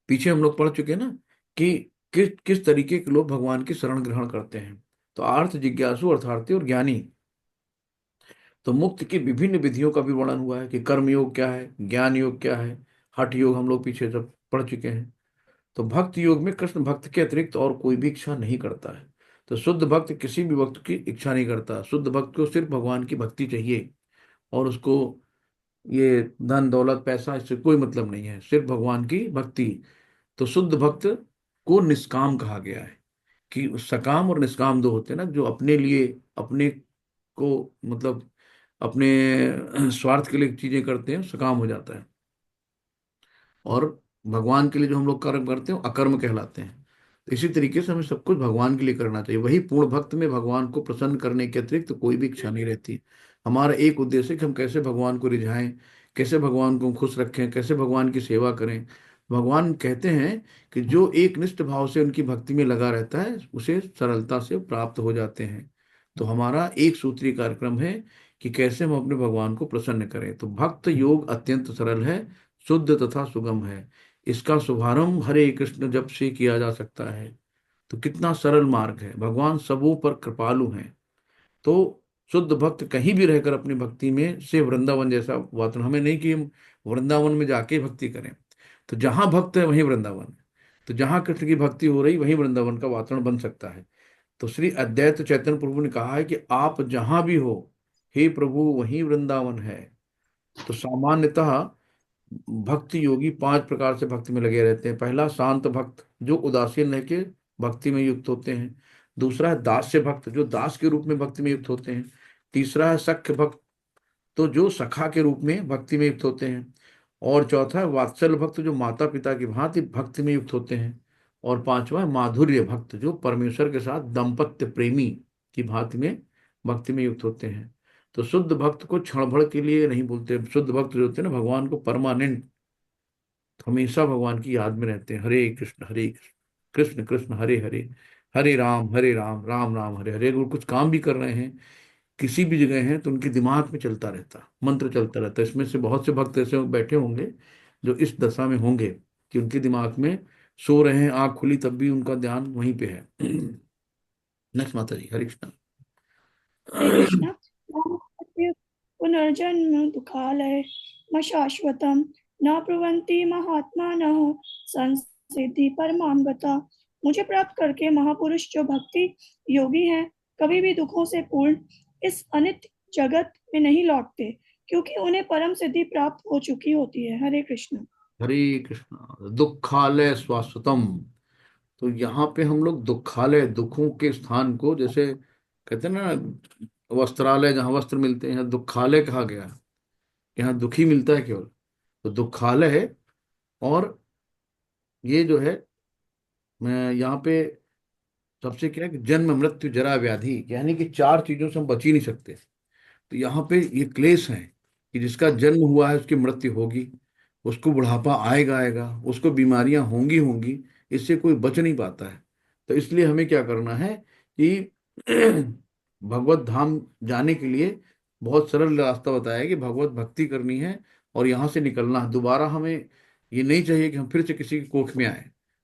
पीछे हम लोग पढ़ चुके हैं ना कि किस किस तरीके के लोग भगवान की शरण ग्रहण करते हैं। तो आर्थ जिज्ञासु, अर्थार्थी और ज्ञानी। तो मुक्त की विभिन्न विधियों का भी वर्णन हुआ है कि कर्म योग क्या है, ज्ञान योग क्या है, हठ योग हम लोग पीछे सब पढ़ चुके हैं। तो भक्त योग में कृष्ण भक्त के अतिरिक्त और कोई भी इच्छा नहीं करता है। तो शुद्ध भक्त किसी भी वक्त की इच्छा नहीं करता। शुद्ध भक्त को सिर्फ भगवान की भक्ति चाहिए, और उसको ये धन दौलत पैसा इससे कोई मतलब नहीं है, सिर्फ भगवान की भक्ति। तो शुद्ध भक्त को निष्काम कहा गया है। कि सकाम और निष्काम दो होते हैं ना, जो अपने लिए, अपने को मतलब अपने स्वार्थ के लिए चीजें करते हैं सकाम हो जाता है, और भगवान के लिए जो हम लोग कर्म करते हैं वो अकर्म कहलाते हैं। तो इसी तरीके से हमें सब कुछ भगवान के लिए करना चाहिए। वही पूर्ण भक्त में भगवान को प्रसन्न करने के अतिरिक्त तो कोई भी इच्छा नहीं रहती। हमारा एक उद्देश्य है कि हम कैसे भगवान को रिझाएं, कैसे भगवान को खुश रखें, कैसे भगवान की सेवा करें। भगवान कहते हैं कि जो एक निष्ठ भाव से उनकी भक्ति में लगा रहता है उसे सरलता से प्राप्त हो जाते हैं। तो हमारा एक सूत्री कार्यक्रम है कि कैसे हम अपने भगवान को प्रसन्न करें। तो भक्त योग अत्यंत सरल है, शुद्ध तथा सुगम है। इसका शुभारंभ हरे कृष्ण जप से किया जा सकता है। तो कितना सरल मार्ग है, भगवान सबों पर कृपालु हैं। तो शुद्ध भक्त कहीं भी रहकर अपनी भक्ति में से वृंदावन जैसा वातावरण, हमें नहीं कि हम वृंदावन में जाके भक्ति करें। तो जहां भक्त है वहीं वृंदावन है। तो जहां कृष्ण की भक्ति हो रही वहीं वृंदावन का वातावरण बन सकता है। तो श्री अद्वैत चैतन्य प्रभु ने कहा है कि आप जहां भी हो हे प्रभु वहीं वृंदावन है। तो सामान्यतः भक्ति योगी 5 प्रकार से भक्ति में लगे रहते हैं। पहला शांत भक्त, जो उदासीन रह के भक्ति में युक्त होते हैं। दूसरा है दास्य भक्त, जो दास के रूप में भक्ति में युक्त होते हैं। तीसरा है सख्य भक्त, तो जो सखा के रूप में भक्ति में युक्त होते हैं। और चौथा है वात्सल भक्त, जो माता पिता की भांति भक्ति में युक्त होते हैं। और पांचवा है माधुर्य भक्त, जो परमेश्वर के साथ दंपत्य प्रेमी की भांति में भक्ति में युक्त होते हैं। तो शुद्ध भक्त को क्षण भर के लिए नहीं बोलते। शुद्ध भक्त जो होते हैं ना, भगवान को परमानेंट हमेशा भगवान की याद में रहते हैं। हरे कृष्ण कृष्ण कृष्ण हरे हरे, हरे राम राम राम हरे हरे। अगर कुछ काम भी कर रहे हैं, किसी भी जगह हैं, तो उनके दिमाग में चलता रहता, मंत्र चलता रहता है। इसमें से बहुत से भक्त ऐसे बैठे होंगे जो इस दशा में होंगे कि उनके दिमाग में सो रहे हैं, आंख खुली तब भी उनका ध्यान वहीं पे है। नेक्स्ट माता जी, हरे कृष्ण। हरे कृष्ण। पुनर्जन्म दुःखालय न शाश्वतम न ब्रुवन्ति महात्मानः संसिद्धि परमां गता। मुझे प्राप्त करके महापुरुष जो भक्ति योगी हैं कभी भी दुखों से पूर्ण इस अनित्य जगत में नहीं लौटते, क्योंकि उन्हें परम सिद्धि प्राप्त हो चुकी होती है। हरे कृष्ण। हरे कृष्ण। दुखालय शाश्वतम, तो यहाँ पे हम लोग दुखालय, दुखों के स्थान को, जैसे कहते हैं ना वस्त्रालय जहाँ वस्त्र मिलते हैं, यहाँ दुखालय कहा गया है। यहाँ दुखी मिलता है केवल, तो दुखालय है। और ये जो है, मैं यहाँ पे सबसे क्या है कि जन्म मृत्यु जरा व्याधि, यानी कि 4 चीजों से हम बच ही नहीं सकते। तो यहाँ पे ये क्लेश है कि जिसका जन्म हुआ है उसकी मृत्यु होगी, उसको बुढ़ापा आएगा आएगा, उसको बीमारियां होंगी होंगी, इससे कोई बच नहीं पाता है। तो इसलिए हमें क्या करना है कि भगवत धाम जाने के लिए बहुत सरल रास्ता बताया है कि भगवत भक्ति करनी है और यहाँ से निकलना है। दोबारा हमें ये नहीं चाहिए कि हम फिर से किसी की कोख में आए,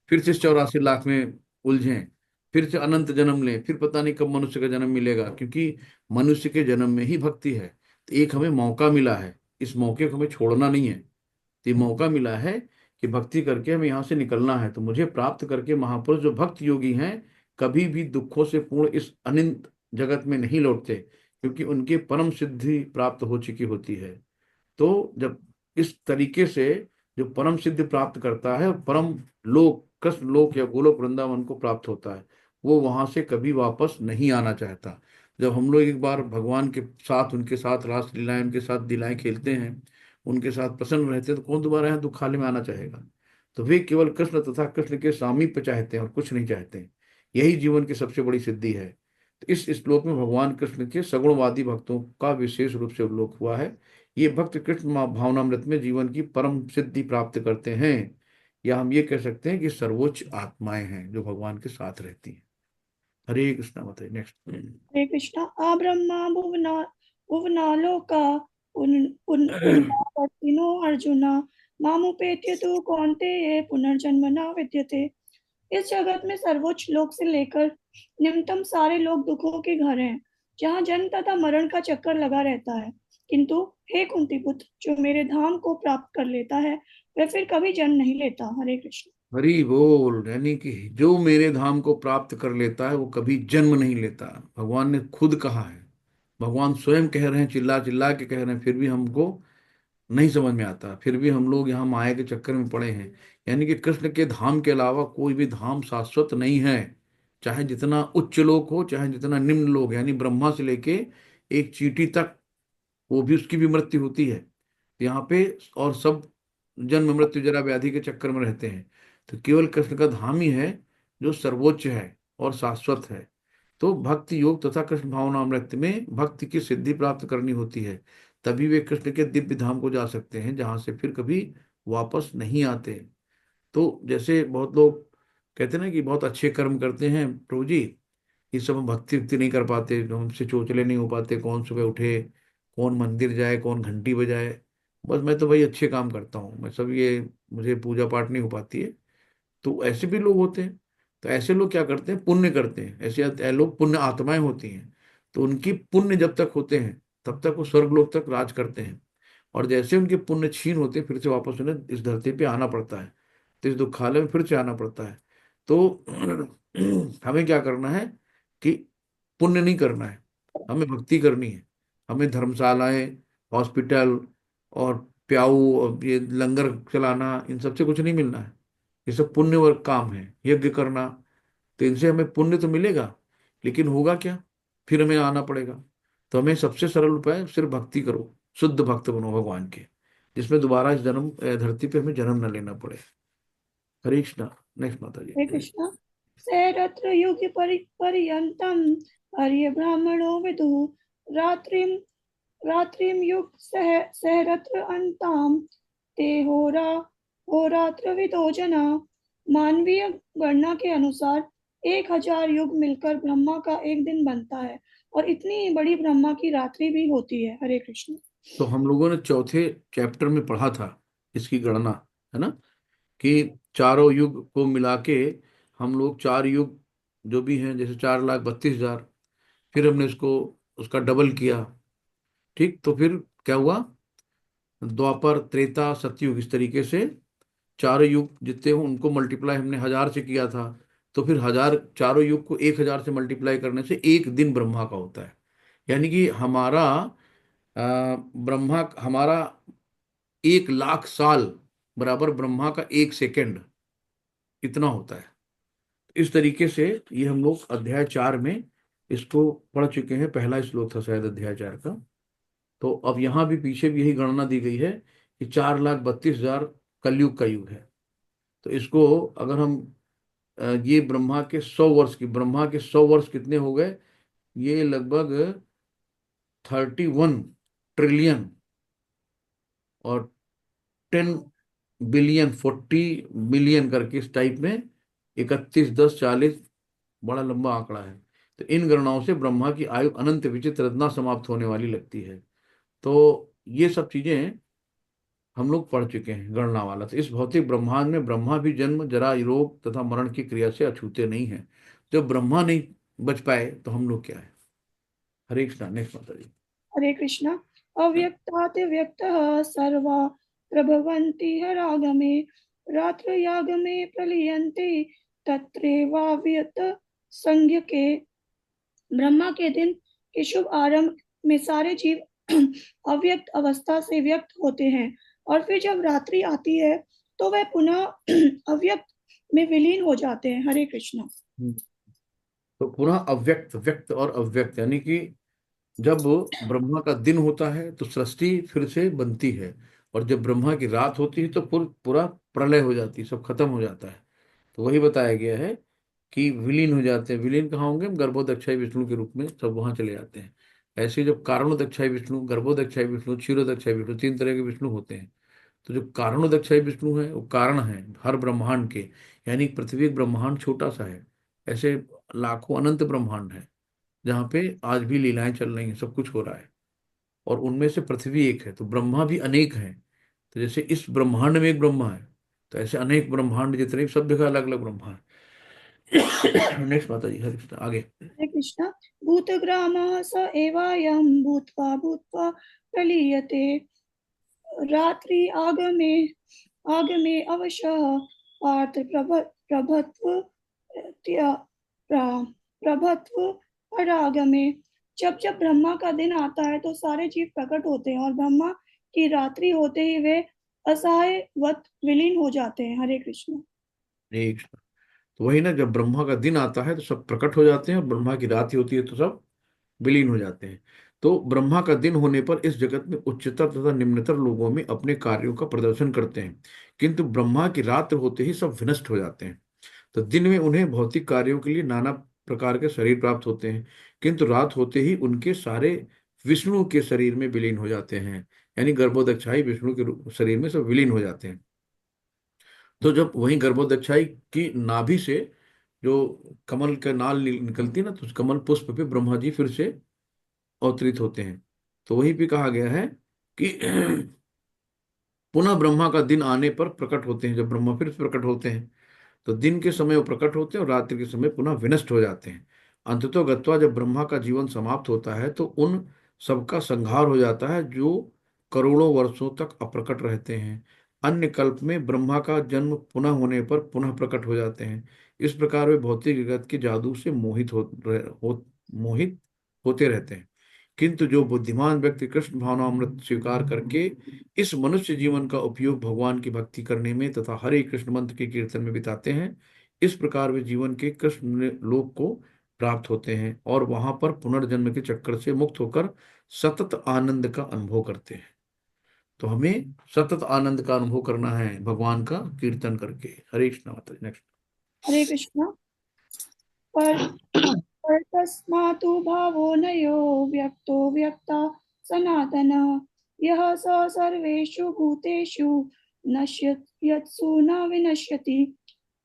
फिर से 84 लाख में उलझें, फिर से अनंत जन्म लें, फिर पता नहीं कब मनुष्य का जन्म मिलेगा। क्योंकि मनुष्य के जन्म में ही भक्ति है। तो एक हमें मौका मिला है, इस मौके को हमें छोड़ना नहीं है। तो ये मौका मिला है कि भक्ति करके हमें यहाँ से निकलना है। तो मुझे प्राप्त करके महापुरुष जो भक्त योगी हैं कभी भी दुखों से पूर्ण इस अनंत जगत में नहीं लौटते, क्योंकि उनके परम सिद्धि प्राप्त हो चुकी होती है। तो जब इस तरीके से जो परम सिद्धि प्राप्त करता है, परम लोक कृष्ण लोक या गोलोक वृंदावन को प्राप्त होता है, वो वहां से कभी वापस नहीं आना चाहता। जब हम लोग एक बार भगवान के साथ, उनके साथ रास लीलाएं, उनके साथ लीलाएं खेलते हैं, उनके साथ प्रसन्न रहते हैं, तो कौन दोबारा यहाँ दुखालय में आना चाहेगा। तो वे केवल कृष्ण तथा कृष्ण के सामीप्य चाहते हैं और कुछ नहीं चाहते हैं। यही जीवन की सबसे बड़ी सिद्धि है। तो इस श्लोक में भगवान कृष्ण के सगुणवादी भक्तों का विशेष रूप से उल्लेख हुआ है। ये भक्त कृष्ण भावनामृत में जीवन की परम सिद्धि प्राप्त करते हैं, या हम ये कह सकते हैं कि सर्वोच्च आत्माएं हैं जो भगवान के साथ रहती हैं। हरे कृष्णा। बताइए नेक्स्ट। हरे कृष्ण। आ ब्रह्मा भुवना भुवनालोका पुनरावर्तिनो अर्जुन मामुपेत्य तु कौन्तेय पुनर्जन्म न विद्यते। इस जगत में सर्वोच्च लोक से लेकर निम्नतम सारे लोग दुखों के घर हैं, जहाँ जन्म तथा मरण का चक्कर लगा रहता है। किंतु हे कुंती पुत्र, जो मेरे धाम को प्राप्त कर लेता है वह फिर कभी जन्म नहीं लेता। हरे कृष्ण। हरि बोल। यानी कि जो मेरे धाम को प्राप्त कर लेता है वो कभी जन्म नहीं लेता। भगवान ने खुद कहा है, भगवान स्वयं कह रहे हैं, चिल्ला चिल्ला के कह रहे हैं, फिर भी हमको नहीं समझ में आता, फिर भी हम लोग यहाँ माया के चक्कर में पड़े हैं यानी कि कृष्ण के धाम के अलावा कोई भी धाम शाश्वत नहीं है, चाहे जितना उच्च लोक हो चाहे जितना निम्न लोक, यानी ब्रह्मा से लेके एक चींटी तक, वो भी उसकी भी मृत्यु होती है यहाँ पे, और सब जन्म मृत्यु जरा व्याधि के चक्कर में रहते हैं। तो केवल कृष्ण का धाम ही है जो सर्वोच्च है और शाश्वत है। तो भक्ति योग तथा कृष्ण भावनामृत में भक्ति की सिद्धि प्राप्त करनी होती है, तभी वे कृष्ण के दिव्य धाम को जा सकते हैं, जहां से फिर कभी वापस नहीं आते। तो जैसे बहुत लोग कहते हैं ना कि बहुत अच्छे कर्म करते हैं प्रभु जी, ये सब हम भक्ति उक्ति नहीं कर पाते, जो हमसे चोचले नहीं हो पाते, कौन सुबह उठे, कौन मंदिर जाए, कौन घंटी बजाए, बस मैं तो भाई अच्छे काम करता हूँ, मैं सब ये, मुझे पूजा पाठ नहीं हो पाती है। तो ऐसे भी लोग होते हैं। तो ऐसे लोग क्या करते हैं, पुण्य करते हैं, ऐसे लोग पुण्य आत्माएं होती हैं। तो उनकी पुण्य जब तक होते हैं तब तक वो स्वर्गलोक तक राज करते हैं, और जैसे उनके पुण्य छीन होते हैं फिर से वापस उन्हें इस धरती पे आना पड़ता है, तो इस दुखालय में फिर से आना पड़ता है। तो हमें क्या करना है कि पुण्य नहीं करना है, हमें भक्ति करनी है। हमें धर्मशालाएं, हॉस्पिटल और प्याऊ और ये लंगर चलाना, इन सबसे कुछ नहीं मिलना है। ये सब पुण्य वर्ग काम है, यज्ञ करना, तो इनसे हमें पुण्य तो मिलेगा, लेकिन होगा क्या, फिर हमें आना पड़ेगा। तो हमें सबसे सरल उपाय, सिर्फ भक्ति करो, शुद्ध भक्त बनो भगवान के, जिसमें दोबारा इस जन्म धरती पे हमें जन्म न लेना पड़े। हरे कृष्णा। नेक्स्ट माता हरे जी। कृष्णा। सैरत्र युग पर्यंतम आर्य ब्राह्मणो विदुः रात्रिम रात्रिम युग सहरत्र अंताम ते होरात्र विदो जना। मानवीय गणना के अनुसार 1000 युग मिलकर ब्रह्मा का एक दिन बनता है, और इतनी बड़ी ब्रह्मा की रात्रि भी होती है। हरे कृष्ण। तो हम लोगों ने चौथे चैप्टर में पढ़ा था इसकी गणना, है ना, कि चारों युग को मिला के हम लोग 4 युग जो भी हैं, जैसे 4,32,000, फिर हमने इसको उसका डबल किया। ठीक, तो फिर क्या हुआ, द्वापर त्रेता सतयुग, इस तरीके से 4 युग जितने हो उनको मल्टीप्लाई हमने 1000 से किया था। तो फिर 1000, चारों युग को 1000 से मल्टीप्लाई करने से एक दिन ब्रह्मा का होता है। यानी कि हमारा ब्रह्मा हमारा 1,00,000 साल बराबर ब्रह्मा का 1 सेकंड, इतना होता है। इस तरीके से ये हम लोग अध्याय 4 में इसको पढ़ चुके हैं, पहला श्लोक था शायद अध्याय 4 का। तो अब यहाँ भी पीछे भी यही गणना दी गई है कि 4,32,000 कलयुग का युग है। तो इसको अगर हम ये ब्रह्मा के 100 वर्ष कितने हो गए, ये लगभग 31 ट्रिलियन और 10 बिलियन, 40 मिलियन करके इस टाइप में, 31, 10, 40, बड़ा लंबा आंकड़ा है। तो इन गणनाओं से ब्रह्मा की आयु अनंत विचित्र रत्ना समाप्त होने वाली लगती है। तो ये सब चीजें हम लोग पढ़ चुके हैं गणना वाला। तो इस भौतिक ब्रह्मांड में ब्रह्मा भी जन्म जरा रोग तथा मरण की क्रिया से अछूते नहीं है। जब ब्रह्मा नहीं बच पाए तो हम लोग क्या है। हरे कृष्णा। नेक्स्ट माता जी। हरे कृष्ण। अव्यक्तातिव्यक्तः सर्वा प्रभवन्ति हरागमे रात्रयागमे प्रलीयन्ते तत्रैवाव्यक्त संज्ञके। ब्रह्मा के दिन के शुभ आरंभ में सारे जीव अव्यक्त अवस्था से व्यक्त होते हैं, और फिर जब रात्रि आती है तो वह पुनः अव्यक्त में विलीन हो जाते हैं। हरे कृष्ण। तो पुनः अव्यक्त, व्यक्त और अव्यक्त, यानी कि जब ब्रह्मा का दिन होता है तो सृष्टि फिर से बनती है, और जब ब्रह्मा की रात होती है तो पूरा प्रलय हो जाती है, सब खत्म हो जाता है। तो वही बताया गया है कि विलीन हो जाते हैं। विलीन कहाँ होंगे, हम गर्भोदक्षाई विष्णु के रूप में सब वहां चले जाते हैं। ऐसे जब कारणोदक्षाई विष्णु, गर्भोदक्षाई विष्णु, क्षीरोदक्षाई विष्णु, 3 तरह के विष्णु होते हैं। तो जो कारणोदक्षाई विष्णु है वो कारण है हर ब्रह्मांड के, यानी पृथ्वी एक ब्रह्मांड छोटा सा है, ऐसे लाखों अनंत ब्रह्मांड है जहाँ पे आज भी लीलाएं चल रही हैं, सब कुछ हो रहा है, और उनमें से पृथ्वी एक है। तो ब्रह्मा भी अनेक हैं। तो जैसे इस ब्रह्मांड में एक ब्रह्मा है, तो ऐसे अनेक ब्रह्मांड जितने भी सब जगह अलग अलग ब्रह्मा है। नेक्स्ट माता जी। हरे कृष्ण। आगे। हरे कृष्ण। भूतग्रामः स एवायं भूत्वा भूत्वा प्रलीयते रात्रि आगमे आगमे अवशः पार्थ प्रभत्व प्रभत्व परागमे। जब जब ब्रह्मा का दिन आता है तो सारे जीव प्रकट होते हैं, और ब्रह्मा की रात्रि होते ही वे असहायवत विलीन हो जाते हैं। हरे कृष्ण। एक तो वही ना, जब ब्रह्मा का दिन आता है तो सब प्रकट हो जाते हैं, और ब्रह्मा की रात होती है तो सब विलीन हो जाते हैं। तो ब्रह्मा का दिन होने पर इस जगत में उच्चतर तथा निम्नतर लोगों में अपने कार्यों का प्रदर्शन करते हैं, किंतु ब्रह्मा की रात होते ही सब विनष्ट हो जाते हैं। तो दिन में उन्हें भौतिक कार्यों के लिए नाना प्रकार के शरीर प्राप्त होते हैं, किंतु रात होते ही उनके सारे विष्णु के शरीर में विलीन हो जाते हैं, यानी गर्भोदक्षाई विष्णु के शरीर में सब विलीन हो जाते हैं। तो जब वही गर्भोदक्षाई की नाभि से जो कमल का नाल निकलती है ना, तो उस कमल पुष्प पे ब्रह्मा जी फिर से अवतरित होते हैं। तो वहीं पे कहा गया है कि पुनः ब्रह्मा का दिन आने पर प्रकट होते हैं। जब ब्रह्मा फिर से प्रकट होते हैं तो दिन के समय वो प्रकट होते हैं और रात्रि के समय पुनः विनष्ट हो जाते हैं। अंततो गत्वा जब ब्रह्मा का जीवन समाप्त होता है तो उन सबका संहार हो जाता है जो करोड़ों वर्षों तक अप्रकट रहते हैं। अन्य कल्प में ब्रह्मा का जन्म पुनः होने पर पुनः प्रकट हो जाते हैं। इस प्रकार वे भौतिक जगत के जादू से मोहित होते रहते हैं। किंतु जो बुद्धिमान व्यक्ति कृष्ण भावनामृत स्वीकार करके इस मनुष्य जीवन का उपयोग भगवान की भक्ति करने में तथा हरे कृष्ण मंत्र के कीर्तन में बिताते हैं, इस प्रकार वे जीवन के कृष्ण लोक को प्राप्त होते हैं और वहां पर पुनर्जन्म के चक्कर से मुक्त होकर सतत आनंद का अनुभव करते हैं। तो हमें सतत आनंद का अनुभव करना है भगवान का कीर्तन करके। हरे कृष्ण माता जी। नेक्स्ट। हरे कृष्ण। पर तस्मातु भावो नयो व्यक्तो व्यक्ता सनातनः यः स सर्वेषु भूतेषु नश्यत्सु न विनश्यति।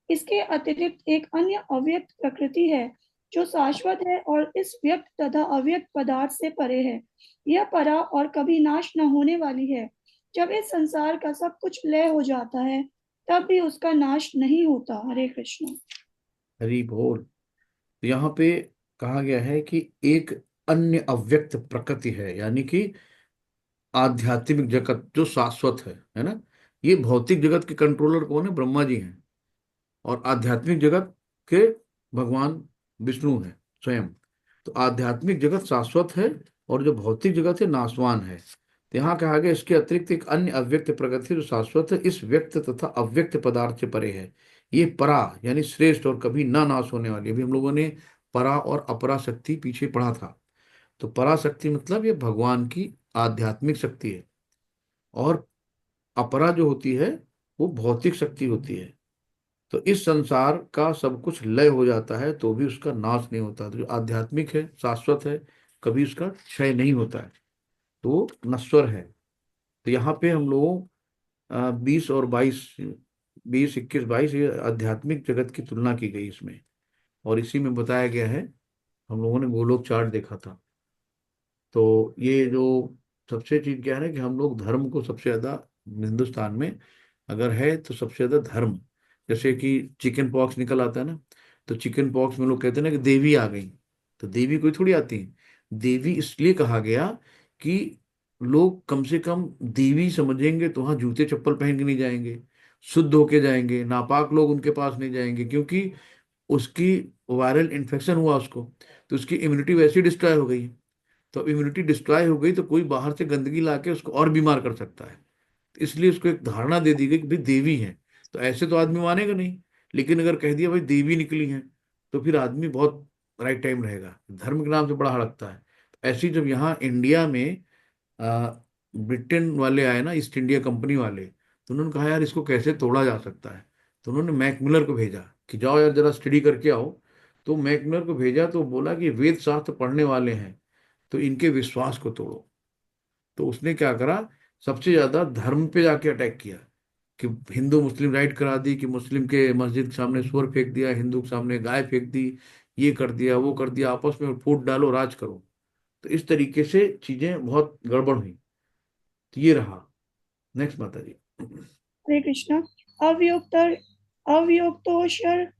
इसके अतिरिक्त एक अन्य अव्यक्त प्रकृति है जो शाश्वत है और इस व्यक्त तथा अव्यक्त पदार्थ से परे है। यह परा और कभी नाश न होने वाली है। जब इस संसार का सब कुछ लय हो जाता है तब भी उसका नाश नहीं होता। हरे कृष्ण। हरि बोल। तो यहाँ पे कहा गया है कि एक अन्य अव्यक्त प्रकृति है, यानी कि आध्यात्मिक जगत जो शाश्वत है ना। ये भौतिक जगत के कंट्रोलर कौन है? ब्रह्मा जी हैं। और आध्यात्मिक जगत के भगवान विष्णु है स्वयं। तो आध्यात्मिक जगत शाश्वत है और जो भौतिक जगत है नाशवान है। तो यहाँ कहा गया इसके अतिरिक्त एक अन्य अव्यक्त प्रकृति जो शाश्वत है, इस व्यक्त तथा अव्यक्त पदार्थ से परे है। ये परा यानी श्रेष्ठ और कभी ना नाश होने वाली। अभी हम लोगों ने परा और अपरा शक्ति पीछे पढ़ा था। तो पराशक्ति मतलब ये भगवान की आध्यात्मिक शक्ति है, और अपरा जो होती है वो भौतिक शक्ति होती है। तो इस संसार का सब कुछ लय हो जाता है तो भी उसका नाश नहीं होता। तो जो आध्यात्मिक है शाश्वत है, कभी उसका क्षय नहीं होता है, तो वो नश्वर है। तो यहाँ पे हम लोगों 20 और 22, 20, 21, 22 ये आध्यात्मिक जगत की तुलना की गई इसमें। और इसी में बताया गया है, हम लोगों ने गोलोक चार्ट देखा था। तो ये जो सबसे चीज क्या है ना कि हम लोग धर्म को सबसे ज्यादा हिंदुस्तान में अगर है तो सबसे ज्यादा धर्म, जैसे कि चिकन पॉक्स निकल आता है ना, तो चिकन पॉक्स में लोग कहते हैं ना कि देवी आ गई। तो देवी कोई थोड़ी आती है। देवी इसलिए कहा गया कि लोग कम से कम देवी समझेंगे तो वहां जूते चप्पल पहन के नहीं जाएंगे, शुद्ध होके जाएंगे। नापाक लोग उनके पास नहीं जाएंगे, क्योंकि उसकी वायरल इन्फेक्शन हुआ उसको, तो उसकी इम्यूनिटी वैसे ही डिस्ट्रॉय हो गई। तो इम्यूनिटी डिस्ट्रॉय हो गई तो कोई बाहर से गंदगी लाके उसको और बीमार कर सकता है। तो इसलिए उसको एक धारणा दे दी गई कि भाई देवी है। तो ऐसे तो आदमी मानेगा नहीं, लेकिन अगर कह दिया भाई देवी निकली है तो फिर आदमी बहुत राइट टाइम रहेगा। धर्म के नाम से बड़ा हड़कता है। ऐसे ही जब यहाँ इंडिया में ब्रिटेन वाले आए ना, ईस्ट इंडिया कंपनी वाले, तो उन्होंने कहा यार इसको कैसे तोड़ा जा सकता है। तो उन्होंने मैक मिलर को भेजा कि जाओ यार जरा स्टडी करके आओ। तो मैक मिलर को भेजा तो बोला कि वेद शास्त्र पढ़ने वाले हैं तो इनके विश्वास को तोड़ो। तो उसने क्या करा, सबसे ज्यादा धर्म पे जाके अटैक किया कि हिंदू मुस्लिम राइट करा दी, कि मुस्लिम के मस्जिद के सामने सुअर फेंक दिया, हिंदू के सामने गाय फेंक दी, ये कर दिया वो कर दिया, आपस में फूट डालो राज करो। तो इस तरीके से चीजें बहुत गड़बड़ हुई। तो ये रहा। नेक्स्ट माता जी। हरे कृष्ण। अव्युक्त अव्युक्तोषर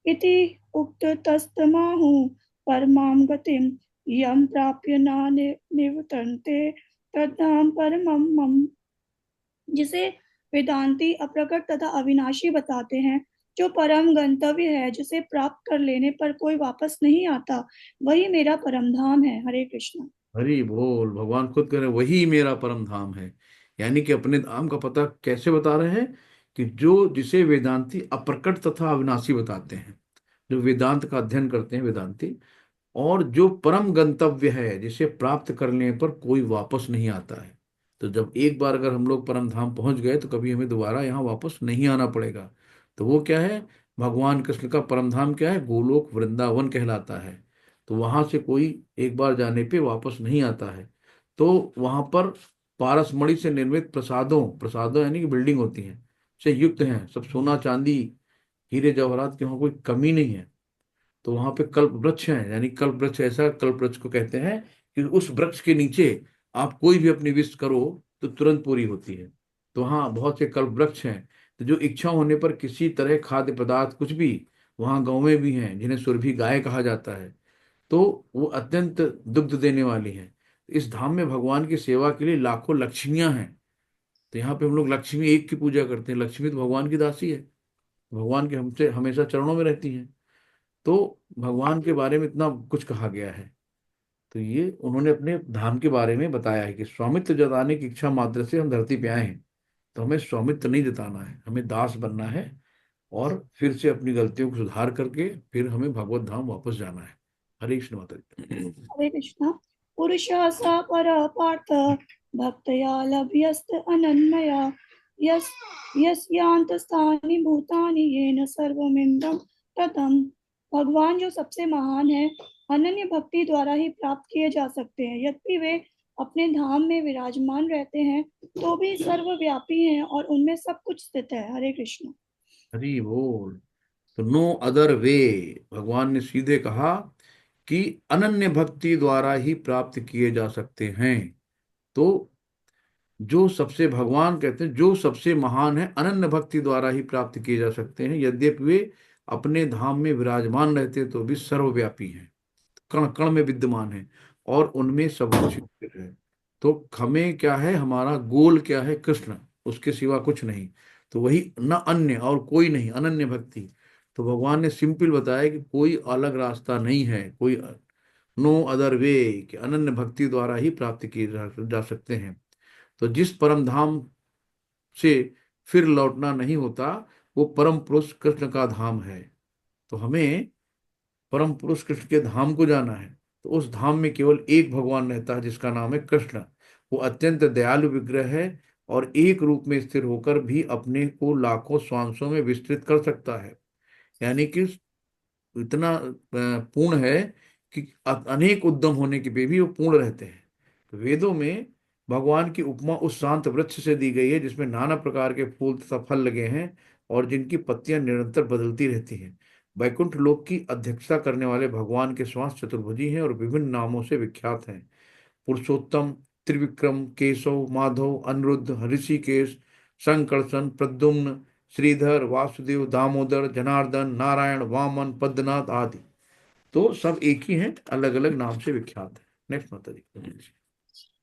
इति उक्तस्तमाहु परमां गतिं यं प्राप्य न निवर्तन्ते तद्धाम परमं मम। जिसे वेदांती अप्रकट तथा अविनाशी बताते हैं, जो परम गंतव्य है, जिसे प्राप्त कर लेने पर कोई वापस नहीं आता, वही मेरा परम धाम है। हरे कृष्ण। हरि बोल। भगवान खुद कह रहे वही मेरा परम धाम है। यानी कि अपने धाम का पता कैसे बता रहे हैं? कि जो जिसे वेदांती अप्रकट तथा अविनाशी बताते हैं, जो वेदांत का अध्ययन करते हैं वेदांती, और जो परम गंतव्य है जिसे प्राप्त करने पर कोई वापस नहीं आता है। तो जब एक बार अगर हम लोग परम धाम पहुंच गए तो कभी हमें दोबारा यहाँ वापस नहीं आना पड़ेगा। तो वो क्या है? भगवान कृष्ण का परम धाम क्या है? गोलोक वृंदावन कहलाता है। तो वहां से कोई एक बार जाने पे वापस नहीं आता है। तो वहां पर पारसमणि से निर्मित प्रसादों प्रसादों यानी कि बिल्डिंग होती हैं, से युक्त हैं, सब सोना चांदी हीरे जवाहरात की वहां कोई कमी नहीं है। तो वहां पे कल्प वृक्ष है, यानी कल्प वृक्ष, ऐसा कल्प वृक्ष को कहते हैं कि उस वृक्ष के नीचे आप कोई भी अपनी विश करो तो तुरंत पूरी होती है। तो हाँ, बहुत से कल्प वृक्ष हैं। तो जो इच्छा होने पर किसी तरह खाद्य पदार्थ कुछ भी, वहां गौवें भी हैं जिन्हें सुरभि गाय कहा जाता है। तो वो अत्यंत दुग्ध देने वाली हैं। इस धाम में भगवान की सेवा के लिए लाखों लक्ष्मियां हैं। तो यहाँ पे हम लोग लक्ष्मी एक की पूजा करते हैं। लक्ष्मी तो भगवान की दासी है, भगवान के हमसे हमेशा चरणों में रहती हैं। तो भगवान के बारे में इतना कुछ कहा गया है। तो ये उन्होंने अपने धाम के बारे में बताया है कि स्वामित्व जताने की इच्छा मात्र से हम धरती पे आए हैं। तो हमें स्वामित्व नहीं जताना है, हमें दास बनना है, और फिर से अपनी गलतियों को सुधार करके फिर हमें भगवत धाम वापस जाना है। हरे कृष्ण माता जी। हरे कृष्णा। पुरुषः स परः पार्थ भक्तया लभ्यस्त अनन्यया यस् यस्यान्तस्थानि भूतानि येन सर्वमिदं ततम्। भगवान जो सबसे महान है, अनन्य भक्ति द्वारा ही प्राप्त किए जा सकते हैं। यद्यपि वे अपने धाम में विराजमान रहते हैं तो भी सर्वव्यापी हैं और उनमें सब कुछ स्थित है। हरे कृष्ण। हरि बोल। तो नो अदर वे, भगवान ने सीधे कहा कि अनन्य भक्ति द्वारा ही प्राप्त किए जा सकते हैं। तो जो सबसे, भगवान कहते हैं जो सबसे महान है, अनन्य भक्ति द्वारा ही प्राप्त किए जा सकते हैं। यद्यपि वे अपने धाम में विराजमान रहते तो भी सर्वव्यापी हैं, कण कण में विद्यमान है, और उनमें सब कुछ स्थित है। तो हमें क्या है, हमारा गोल क्या है? कृष्ण, उसके सिवा कुछ नहीं। तो वही न अन्य और कोई नहीं, अनन्य भक्ति। तो भगवान ने सिंपल बताया कि कोई अलग रास्ता नहीं है, कोई नो अदर वे, कि अनन्य भक्ति द्वारा ही प्राप्त किए जा सकते हैं। तो जिस परम धाम से फिर लौटना नहीं होता, वो परम पुरुष कृष्ण का धाम है। तो हमें परम पुरुष कृष्ण के धाम को जाना है। तो उस धाम में केवल एक भगवान रहता है जिसका नाम है कृष्ण। वो अत्यंत दयालु विग्रह है, और एक रूप में स्थिर होकर भी अपने को लाखों स्वांशों में विस्तृत कर सकता है। यानी कि इतना पूर्ण है कि अनेक उद्यम होने के भी वो पूर्ण रहते हैं। तो वेदों में भगवान की उपमा उस शांत वृक्ष से दी गई है जिसमें नाना प्रकार के फूल तथा फल लगे हैं, और जिनकी पत्तियां निरंतर बदलती रहती हैं। वैकुंठ लोक की अध्यक्षता करने वाले भगवान के श्वास चतुर्भुजी हैं और विभिन्न नामों से विख्यात हैं। पुरुषोत्तम, त्रिविक्रम, केशव, माधव, अनिरुद्ध, ऋषिकेश, संकर्षण, प्रद्युम्न, श्रीधर, वासुदेव, दामोदर, जनार्दन, नारायण, वामन, पद्मनाथ आदि। तो सब एक ही हैं, अलग अलग नाम से विख्यात है। नेक्स्ट माता जी।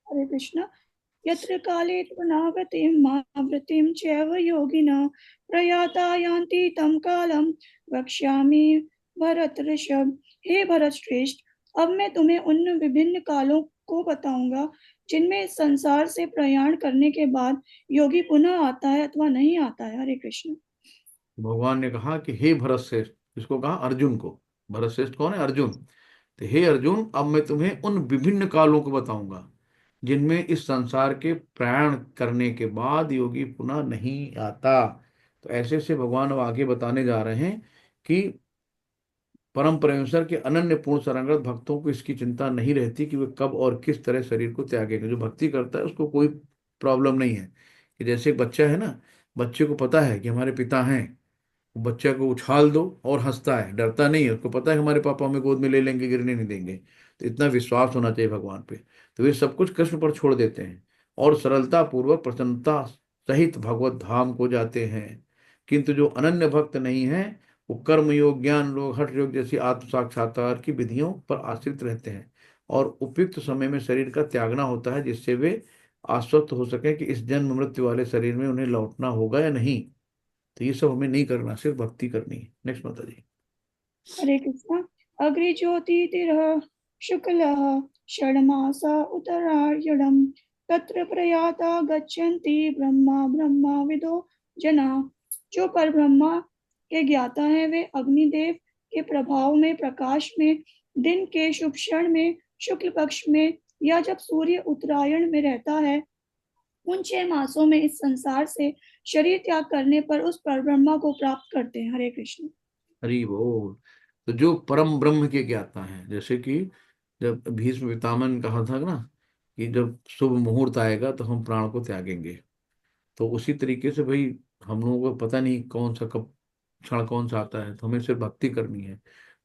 हरे कृष्ण। यत्र काले त्वनावृतिं मावृतिं चैव योगिनः प्रयाता यान्ति तं कालं वक्ष्यामि भरत ऋषभ। हे भरत श्रेष्ठ, अब मैं तुम्हें उन विभिन्न कालों को बताऊंगा जिनमें इस संसार से प्रयाण करने के बाद योगी पुनः आता है अथवा नहीं आता है। हरे कृष्ण। भगवान ने कहा कि हे भरत श्रेष्ठ, इसको कहा अर्जुन को। भरत श्रेष्ठ कौन है? अर्जुन। तो हे अर्जुन, अब मैं तुम्हें उन विभिन्न कालों को बताऊंगा जिनमें इस संसार के प्रयाण करने के बाद योगी पुनः नहीं आता। तो ऐसे से भगवान अब आगे बताने जा रहे हैं कि परम परमेश्वर के अनन्य पूर्ण शरणागत भक्तों को इसकी चिंता नहीं रहती कि वे कब और किस तरह शरीर को त्यागेंगे। जो भक्ति करता है उसको कोई प्रॉब्लम नहीं है। कि जैसे एक बच्चा है ना, बच्चे को पता है कि हमारे पिता हैं, वो बच्चा को उछाल दो और हंसता है, डरता नहीं है। उसको पता है हमारे पापा हमें गोद में ले लेंगे, गिरने नहीं देंगे। तो इतना विश्वास होना चाहिए भगवान पे। तो वे सब कुछ कृष्ण पर छोड़ देते हैं और सरलता पूर्वक प्रसन्नता सहित भगवत धाम को जाते हैं। किंतु जो अनन्य भक्त नहीं है, वो कर्म योग, ज्ञान योग, हठ योग जैसी आत्म साक्षात्कार की विधियों पर आश्रित रहते हैं, और उपयुक्त समय में शरीर का त्यागना होता है जिससे वे आश्वस्त हो सके कि इस जन्म मृत्यु वाले शरीर में उन्हें लौटना होगा या नहीं। तो ये सब हमें नहीं करना, सिर्फ भक्ति करनी है। नेक्स्ट माता जी। हरे कृष्ण। अग्रे ज्योतिर्ः शुक्लः षड्मासा उत्तरायणम् तत्र प्रयाता गच्छन्ति ब्रह्मा ब्रह्माविदो जना। जो पर ब्रह्मा के ज्ञाता हैं वे अग्निदेव के प्रभाव में, प्रकाश में, दिन के शुभ क्षण में, शुक्ल पक्ष में, या जब सूर्य उत्तरायण में रहता है, उन 6 मासों में इस संसार से शरीर त्याग करने पर उस परब्रह्मा को प्राप्त करते हैं। हरे कृष्ण। हरि बोल। तो जो परम ब्रह्म के ज्ञाता है, जैसे कि जब भीष्म पितामह ने कहा था ना कि जब शुभ मुहूर्त आएगा तो हम प्राण को त्यागेंगे, तो उसी तरीके से भाई हम लोगों को पता नहीं कौन सा कब क्षण कौन सा आता है, तो हमें सिर्फ भक्ति करनी है।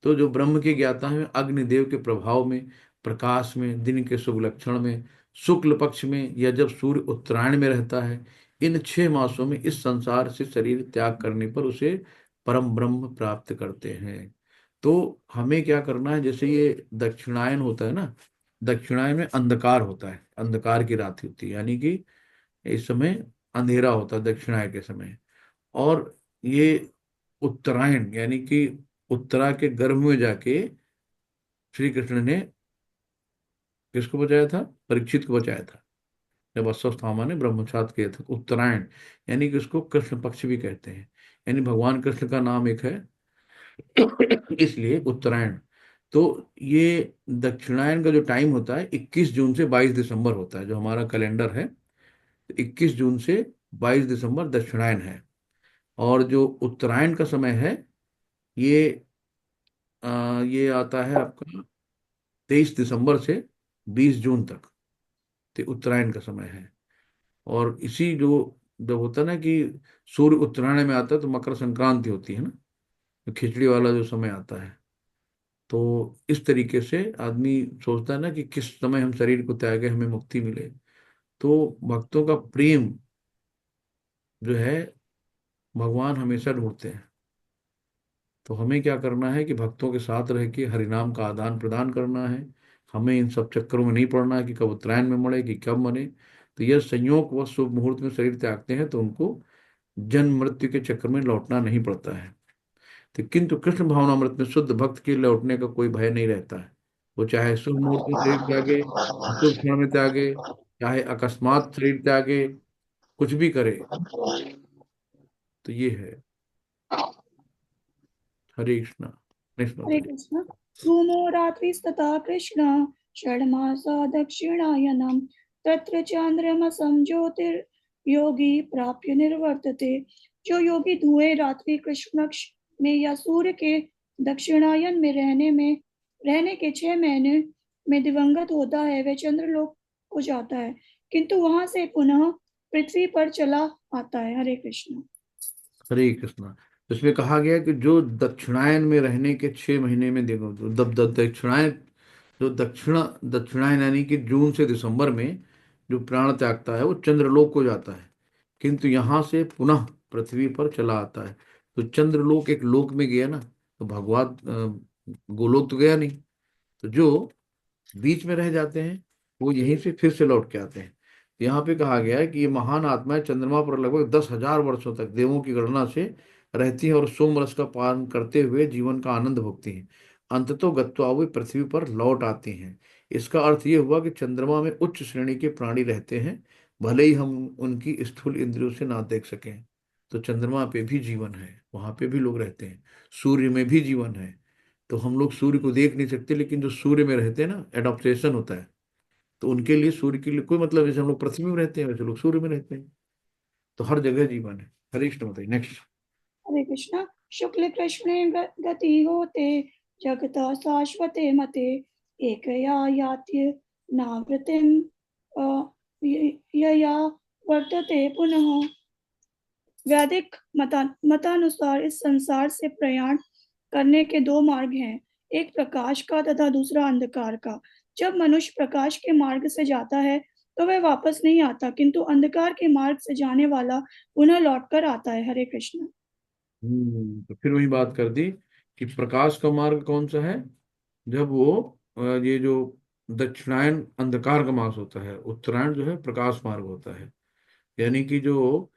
तो जो ब्रह्म के ज्ञाता है अग्निदेव के प्रभाव में, प्रकाश में, दिन के शुभ लक्षण में, शुक्ल पक्ष में, या जब सूर्य उत्तरायण में रहता है, इन 6 मासों में इस संसार से शरीर त्याग करने पर उसे परम ब्रह्म प्राप्त करते हैं। तो हमें क्या करना है, जैसे ये दक्षिणायन होता है ना, दक्षिणायन में अंधकार होता है, अंधकार की रात होती है, यानी कि इस समय अंधेरा होता है दक्षिणायन के समय। और ये उत्तरायण यानी कि उत्तरा के गर्भ में जाके श्री कृष्ण ने किसको बचाया था, परीक्षित को बचाया था, जब अश्वत्थामा ने ब्रह्मचात किया था। उत्तरायण यानी कि उसको कृष्ण पक्ष भी कहते हैं, यानी भगवान कृष्ण का नाम एक है इसलिए उत्तरायण। तो ये दक्षिणायन का जो टाइम होता है 21 जून से 22 दिसंबर होता है, जो हमारा कैलेंडर है 21 जून से 22 दिसंबर दक्षिणायन है। और जो उत्तरायण का समय है ये ये आता है आपका 23 दिसंबर से 20 जून तक, तो उत्तरायण का समय है। और इसी जो जब होता है ना कि सूर्य उत्तरायण में आता है तो मकर संक्रांति होती है ना, तो खिचड़ी वाला जो समय आता है। तो इस तरीके से आदमी सोचता है ना कि किस समय हम शरीर को त्यागे हमें मुक्ति मिले। तो भक्तों का प्रेम जो है भगवान हमेशा ढूंढते हैं। तो हमें क्या करना है कि भक्तों के साथ रह के हरिनाम का आदान प्रदान करना है। हमें इन सब चक्करों में नहीं पड़ना है कि कब उत्तरायण में मरे कि कब मरे। तो यह संयोग व शुभ मुहूर्त में शरीर त्यागते हैं तो उनको जन्म मृत्यु के चक्कर में लौटना नहीं पड़ता है। तो किंतु कृष्ण भावनामृत में शुद्ध भक्त के लौटने का कोई भय नहीं रहता है। वो चाहे शुभ मुहूर्त में शरीर त्यागे, अशुभ क्षण में त्यागे, चाहे अकस्मात शरीर त्यागे, कुछ भी करे। तो ये है। हरे कृष्णा। नेक्स्ट हरे बताइए। कृष्ण। धूमो रात्रिस्तथा कृष्ण षड्मासा दक्षिणायनम तत्र चांद्रमसं ज्योतिर्योगी प्राप्य निर्वर्तते। जो योगी धुएं रात्रि कृष्ण पक्ष में या सूर्य के दक्षिणायन में रहने के 6 महीने में दिवंगत होता है, वह चंद्रलोक को जाता है, किंतु वहां से पुनः पृथ्वी पर चला आता है। हरे कृष्ण। हरे कृष्णा। तो इसमें कहा गया कि जो दक्षिणायन में रहने के 6 महीने में देखो, तो दक्षिणायन जो दक्षिणायन यानी कि जून से दिसंबर में जो प्राण त्यागता है वो चंद्रलोक को जाता है, किंतु यहाँ से पुनः पृथ्वी पर चला आता है। तो चंद्रलोक एक लोक में गया ना, तो भगवान गोलोक तो गया नहीं। तो जो बीच में रह जाते हैं वो यहीं से फिर से लौट के आते हैं। यहाँ पे कहा गया है कि ये महान आत्माएं चंद्रमा पर लगभग 10,000 वर्षों तक देवों की गणना से रहती हैं और सोम रस का पान करते हुए जीवन का आनंद भोगती हैं। अंततो गत्वा वे पृथ्वी पर लौट आती हैं। इसका अर्थ ये हुआ कि चंद्रमा में उच्च श्रेणी के प्राणी रहते हैं, भले ही हम उनकी स्थूल इंद्रियों से ना देख सकें। तो चंद्रमा पे भी जीवन है, वहां पे भी लोग रहते हैं। सूर्य में भी जीवन है। तो हम लोग सूर्य को देख नहीं सकते, लेकिन जो सूर्य में रहते हैं ना, एडॉप्टेशन होता है, तो उनके लिए सूर्य के लिए कोई मतलब, जैसे हम लोग पृथ्वी में रहते हैं वैसे लोग सूर्य में रहते हैं। तो हर जगह जीवन है। हरे कृष्ण। बताइए नेक्स्ट। हरे कृष्ण। शुक्ल कृष्णे गति होते जगत शाश्वते मते एकया यात्य नावृतिम यया वर्तते पुनः। वैदिक मतानुसार इस संसार से प्रयाण करने के 2 मार्ग हैं, एक प्रकाश का तथा दूसरा अंधकार का। जब मनुष्य प्रकाश के मार्ग से जाता है तो वह वापस नहीं आता, किंतु अंधकार के मार्ग से जाने वाला पुनः लौटकर आता है। हरे कृष्ण। तो फिर वही बात कर दी कि प्रकाश का मार्ग कौन सा है, जब वो ये जो दक्षिणायन अंधकार का मास होता है, उत्तरायण जो है प्रकाश मार्ग होता है। यानी कि जो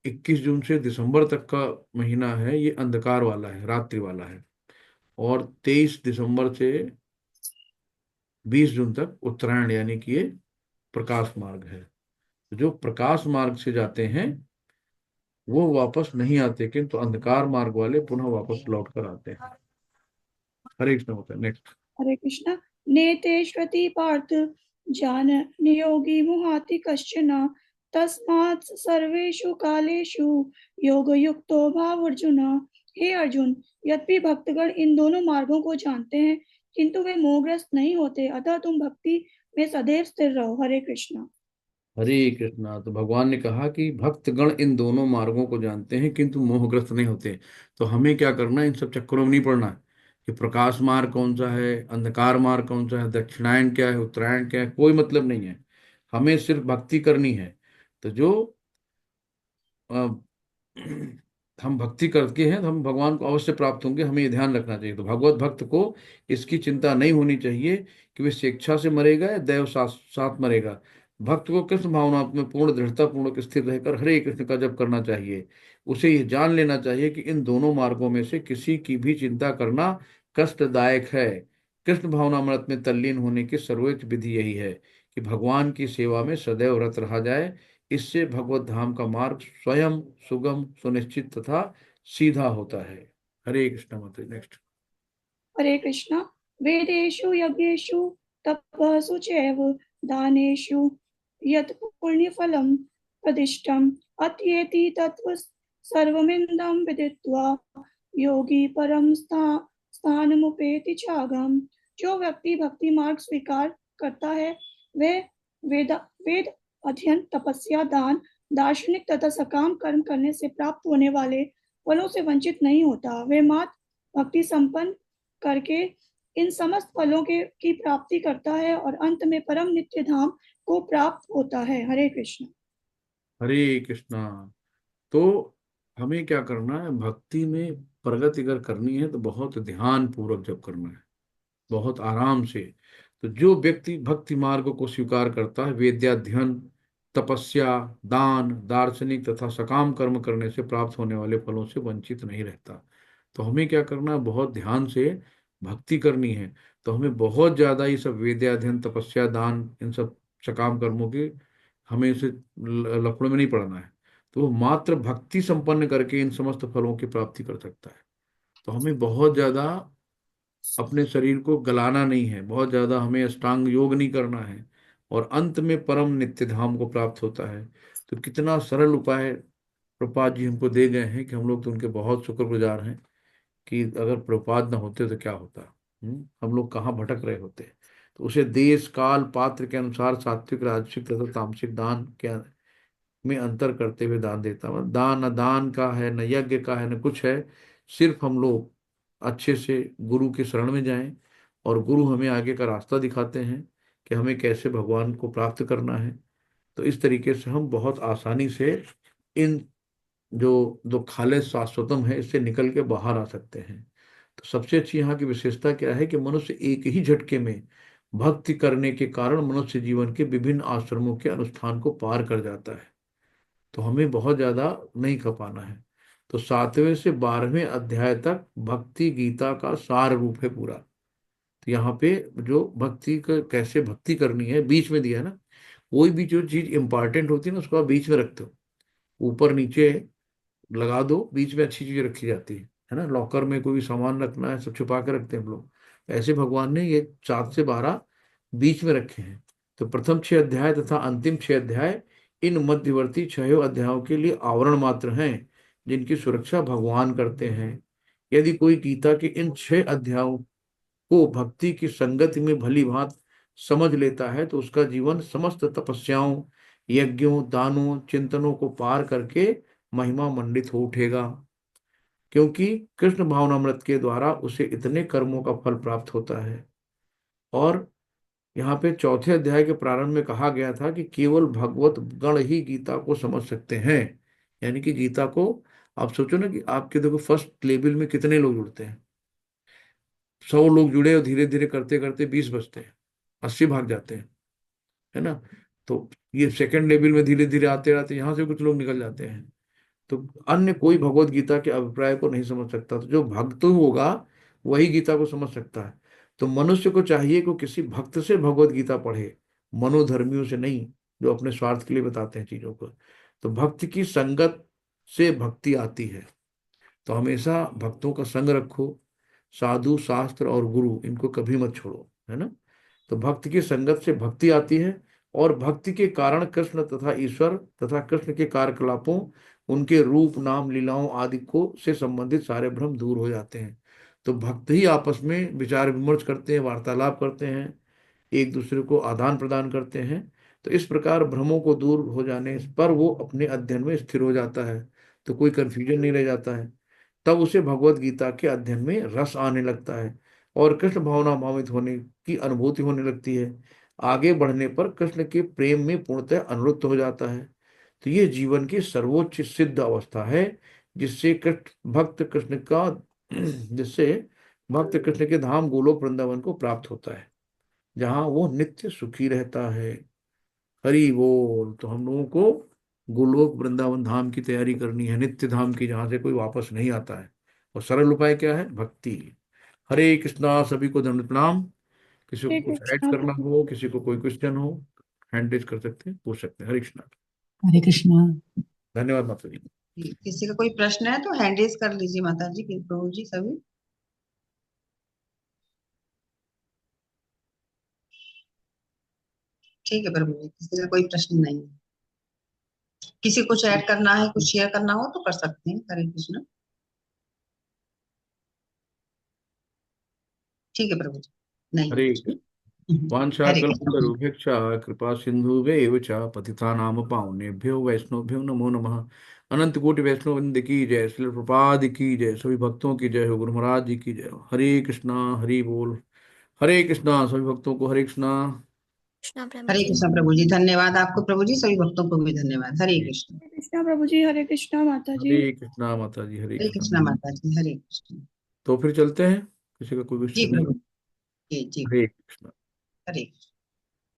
21 जून से दिसंबर तक का महीना है ये अंधकार वाला है, रात्रि वाला है। और 23 दिसंबर से 20 जून तक उत्तरायण यानी कि ये प्रकाश मार्ग है। तो जो प्रकाश मार्ग से जाते हैं वो वापस नहीं आते, किंतु अंधकार मार्ग वाले पुनः वापस लौट कर आते हैं। हरे कृष्ण होता है। नेक्स्ट। हरे कृष्ण। नेते श्रुति पार्थ जान नियोगी मुहाति कश्चन तस्मात् सर्वेषु कालेषु योग युक्तो भाव अर्जुन। हे अर्जुन, यद्यपि भक्तगण इन दोनों मार्गों को जानते हैं किंतु वे मोहग्रस्त नहीं होते, अतः तुम भक्ति में सदैव स्थिर रहो। हरे कृष्ण। हरे कृष्णा। तो भगवान ने कहा कि भक्तगण इन दोनों मार्गों को जानते हैं किंतु मोहग्रस्त नहीं होते। तो हमें क्या करना है, इन सब चक्करों में नहीं पड़ना है कि प्रकाश मार्ग कौन सा है, अंधकार मार्ग कौन सा है, दक्षिणायन क्या है, उत्तरायण क्या है, कोई मतलब नहीं है। हमें सिर्फ भक्ति करनी है। तो जो अ, हम भक्ति करके हैं तो हम भगवान को अवश्य प्राप्त होंगे, हमें ये ध्यान रखना चाहिए। तो भगवत भक्त को इसकी चिंता नहीं होनी चाहिए कि वे स्वेच्छा से मरेगा या दैव साथ साथ मरेगा। भक्त को कृष्ण भावना में पूर्ण दृढ़ता पूर्वक स्थिर रहकर हरे कृष्ण का जप करना चाहिए। उसे यह जान लेना चाहिए कि इन दोनों मार्गों में से किसी की भी चिंता करना कष्टदायक है। कृष्ण भावनामृत में तल्लीन होने की सर्वोच्च विधि यही है कि भगवान की सेवा में सदैव रत रहा जाए। इससे भगवत धाम का मार्ग स्वयं सुगम, सुनिश्चित तथा सीधा होता है। हरे कृष्ण। मत नेक्स्ट। हरे कृष्ण। वेदेषु यज्ञेषु तपःसु चैव दानेषु यत् पुण्यफलं प्रदिष्टम् अत्येति तत्त्व सर्वमिदं विदित्वा योगी परम स्थानमुपेति चागम। जो व्यक्ति भक्ति मार्ग स्वीकार करता है वह वेद अध्ययन, तपस्या, दान, दार्शनिक तथा सकाम कर्म करने से प्राप्त होने वाले फलों से वंचित नहीं होता। वे मात्र भक्ति संपन्न करके इन समस्त फलों की प्राप्ति करता है और अंत में परम नित्य धाम को प्राप्त होता है। हरे कृष्ण। हरे कृष्णा। तो हमें क्या करना है, भक्ति में प्रगति अगर करनी है तो बहुत ध्यान पूर्वक जप करना है, बहुत आराम से। तो जो व्यक्ति भक्ति मार्ग को स्वीकार करता है वेद्याध्ययन, तपस्या, दान, दार्शनिक तथा सकाम कर्म करने से प्राप्त होने वाले फलों से वंचित नहीं रहता। तो हमें क्या करना है, बहुत ध्यान से भक्ति करनी है। तो हमें बहुत ज्यादा ये सब वेद्याध्ययन, तपस्या, दान, इन सब सकाम कर्मों की हमें इसे लफड़ों में नहीं पड़ना है। तो वो मात्र भक्ति संपन्न करके इन समस्त फलों की प्राप्ति कर सकता है। तो हमें बहुत ज्यादा अपने शरीर को गलाना नहीं है, बहुत ज्यादा हमें अष्टांग योग नहीं करना है, और अंत में परम नित्य धाम को प्राप्त होता है। तो कितना सरल उपाय प्रभुपाद जी हमको दे गए हैं कि हम लोग तो उनके बहुत शुक्रगुजार हैं कि अगर प्रभुपाद न होते तो क्या होता। हम लोग कहाँ भटक रहे होते। तो उसे देश काल पात्र के अनुसार सात्विक, राजसिक तथा तामसिक दान के में अंतर करते हुए दान देता हूँ। दान न दान का है, न यज्ञ का है, न कुछ है। सिर्फ हम लोग अच्छे से गुरु के शरण में जाएं और गुरु हमें आगे का रास्ता दिखाते हैं कि हमें कैसे भगवान को प्राप्त करना है। तो इस तरीके से हम बहुत आसानी से इन जो दुखालय शाश्वतम है इससे निकल के बाहर आ सकते हैं। तो सबसे अच्छी यहाँ की विशेषता क्या है कि मनुष्य एक ही झटके में भक्ति करने के कारण मनुष्य जीवन के विभिन्न आश्रमों के अनुष्ठान को पार कर जाता है। तो हमें बहुत ज्यादा नहीं खपाना है। तो 7वें से 12वें अध्याय तक भक्ति गीता का सार रूप है पूरा। तो यहाँ पे जो भक्ति का कैसे भक्ति करनी है बीच में दिया है ना। कोई भी जो चीज इंपॉर्टेंट होती है ना उसको आप बीच में रखते हो, ऊपर नीचे लगा दो, बीच में अच्छी चीजें रखी जाती है ना। लॉकर में कोई भी सामान रखना है सब छुपा के रखते हैं हम लोग, ऐसे भगवान ने ये 7 से 12 बीच में रखे हैं। तो प्रथम 6 अध्याय तथा अंतिम 6 अध्याय इन मध्यवर्ती 6 अध्यायों के लिए आवरण मात्र हैं जिनकी सुरक्षा भगवान करते हैं। यदि कोई गीता के इन 6 अध्यायों को भक्ति की संगति में भली भांति समझ लेता है तो उसका जीवन समस्त तपस्याओं, यज्ञों, दानों, चिंतनों को पार करके महिमा मंडित हो उठेगा। क्योंकि कृष्ण भावनामृत के द्वारा उसे इतने कर्मों का फल प्राप्त होता है। और यहाँ पे 4 अध्याय के प्रारंभ में कहा गया था कि केवल भगवत गण ही गीता को समझ सकते हैं। यानी कि गीता को आप सोचो ना कि आपके देखो फर्स्ट लेवल में कितने लोग जुड़ते हैं, 100 लोग जुड़े और धीरे धीरे करते करते 20 बचते हैं, 80 भाग जाते हैं, है ना। तो ये सेकंड लेवल में धीरे धीरे आते आते यहाँ से कुछ लोग निकल जाते हैं। तो अन्य कोई भगवत गीता के अभिप्राय को नहीं समझ सकता। तो जो भक्त होगा वही गीता को समझ सकता है। तो मनुष्य को चाहिए कि किसी भक्त से भगवत गीता पढ़े, मनोधर्मियों से नहीं, जो अपने स्वार्थ के लिए बताते हैं चीजों को। तो भक्त की संगत से भक्ति आती है, तो हमेशा भक्तों का संग रखो, साधु शास्त्र और गुरु इनको कभी मत छोड़ो, है ना। तो भक्त की संगत से भक्ति आती है, और भक्ति के कारण कृष्ण तथा ईश्वर तथा कृष्ण के कार्यकलापों, उनके रूप नाम लीलाओं आदि को से संबंधित सारे भ्रम दूर हो जाते हैं। तो भक्त ही आपस में विचार विमर्श करते हैं, वार्तालाप करते हैं, एक दूसरे को आदान प्रदान करते हैं। तो इस प्रकार भ्रमों को दूर हो जाने पर वो अपने अध्ययन में स्थिर हो जाता है, तो कोई कंफ्यूजन नहीं रह जाता है। तब उसे भगवत गीता के अध्ययन में रस आने लगता है, और कृष्ण भावना भावित होने की अनुभूति होने लगती है। आगे बढ़ने पर कृष्ण के प्रेम में पूर्णतः अनुरक्त हो जाता है। तो ये जीवन की सर्वोच्च सिद्ध अवस्था है, जिससे कृष्ण भक्त कृष्ण का जिससे भक्त कृष्ण के धाम गोलोक वृंदावन को प्राप्त होता है, जहां वो नित्य सुखी रहता है। हरि बोल। तो हम लोगों को गोलोक वृंदावन धाम की तैयारी करनी है, नित्य धाम की, जहां से कोई वापस नहीं आता है। और सरल उपाय क्या है? भक्ति। हरे कृष्णा। सभी को दंड प्रणाम। किसी को हरे कुछ ऐड कृष्णा करना हो, किसी को कोई क्वेश्चन हो, हैंड रेज कर सकते हैं, पूछ सकते हैं। हरे कृष्णा। हरे कृष्णा। धन्यवाद माता जी। किसी का कोई प्रश्न है तो हैंड रेज कर लीजिए माता जी, प्रभु जी सभी। ठीक है प्रभु जी, किसी का कोई प्रश्न नहीं है। किसी को कुछ ऐड करना है, कुछ शेयर करना हो तो कर सकते हैं। हरे कृष्ण। ठीक है प्रभु जी, नहीं है हरे कुछ भी। हरे कृष्ण। वाञ्छाकल्पतरुभ्यश्च कृपा सिन्धुभ्यैव च पतितानां पावनेभ्यो वैष्णवभ्यो नमो नमः। अनंत कोटि वैष्णव वृंद की जय, श्रील प्रपाद की जय, सभी भक्तों की जय हो, गुरु महाराज जी की जय हो। हरे कृष्णा। हरि बोल। हरे कृष्णा। सभी भक्तों को हरे कृष्णा। कृष्णा प्रभु हरे जी। कृष्ण प्रभु जी, धन्यवाद आपको प्रभु जी, सभी भक्तों को भी धन्यवाद। हरे कृष्ण। हरे कृष्णा प्रभु जी, हरे कृष्णा माता जी। हरे कृष्णा माता जी। हरे हरे कृष्णा। कृष्ण माता जी, हरे कृष्ण। तो फिर चलते हैं, किसी का कोई जी क्वेश्चन नहीं। प्रभु जी, जी हरे कृष्णा। हरे कृष्ण।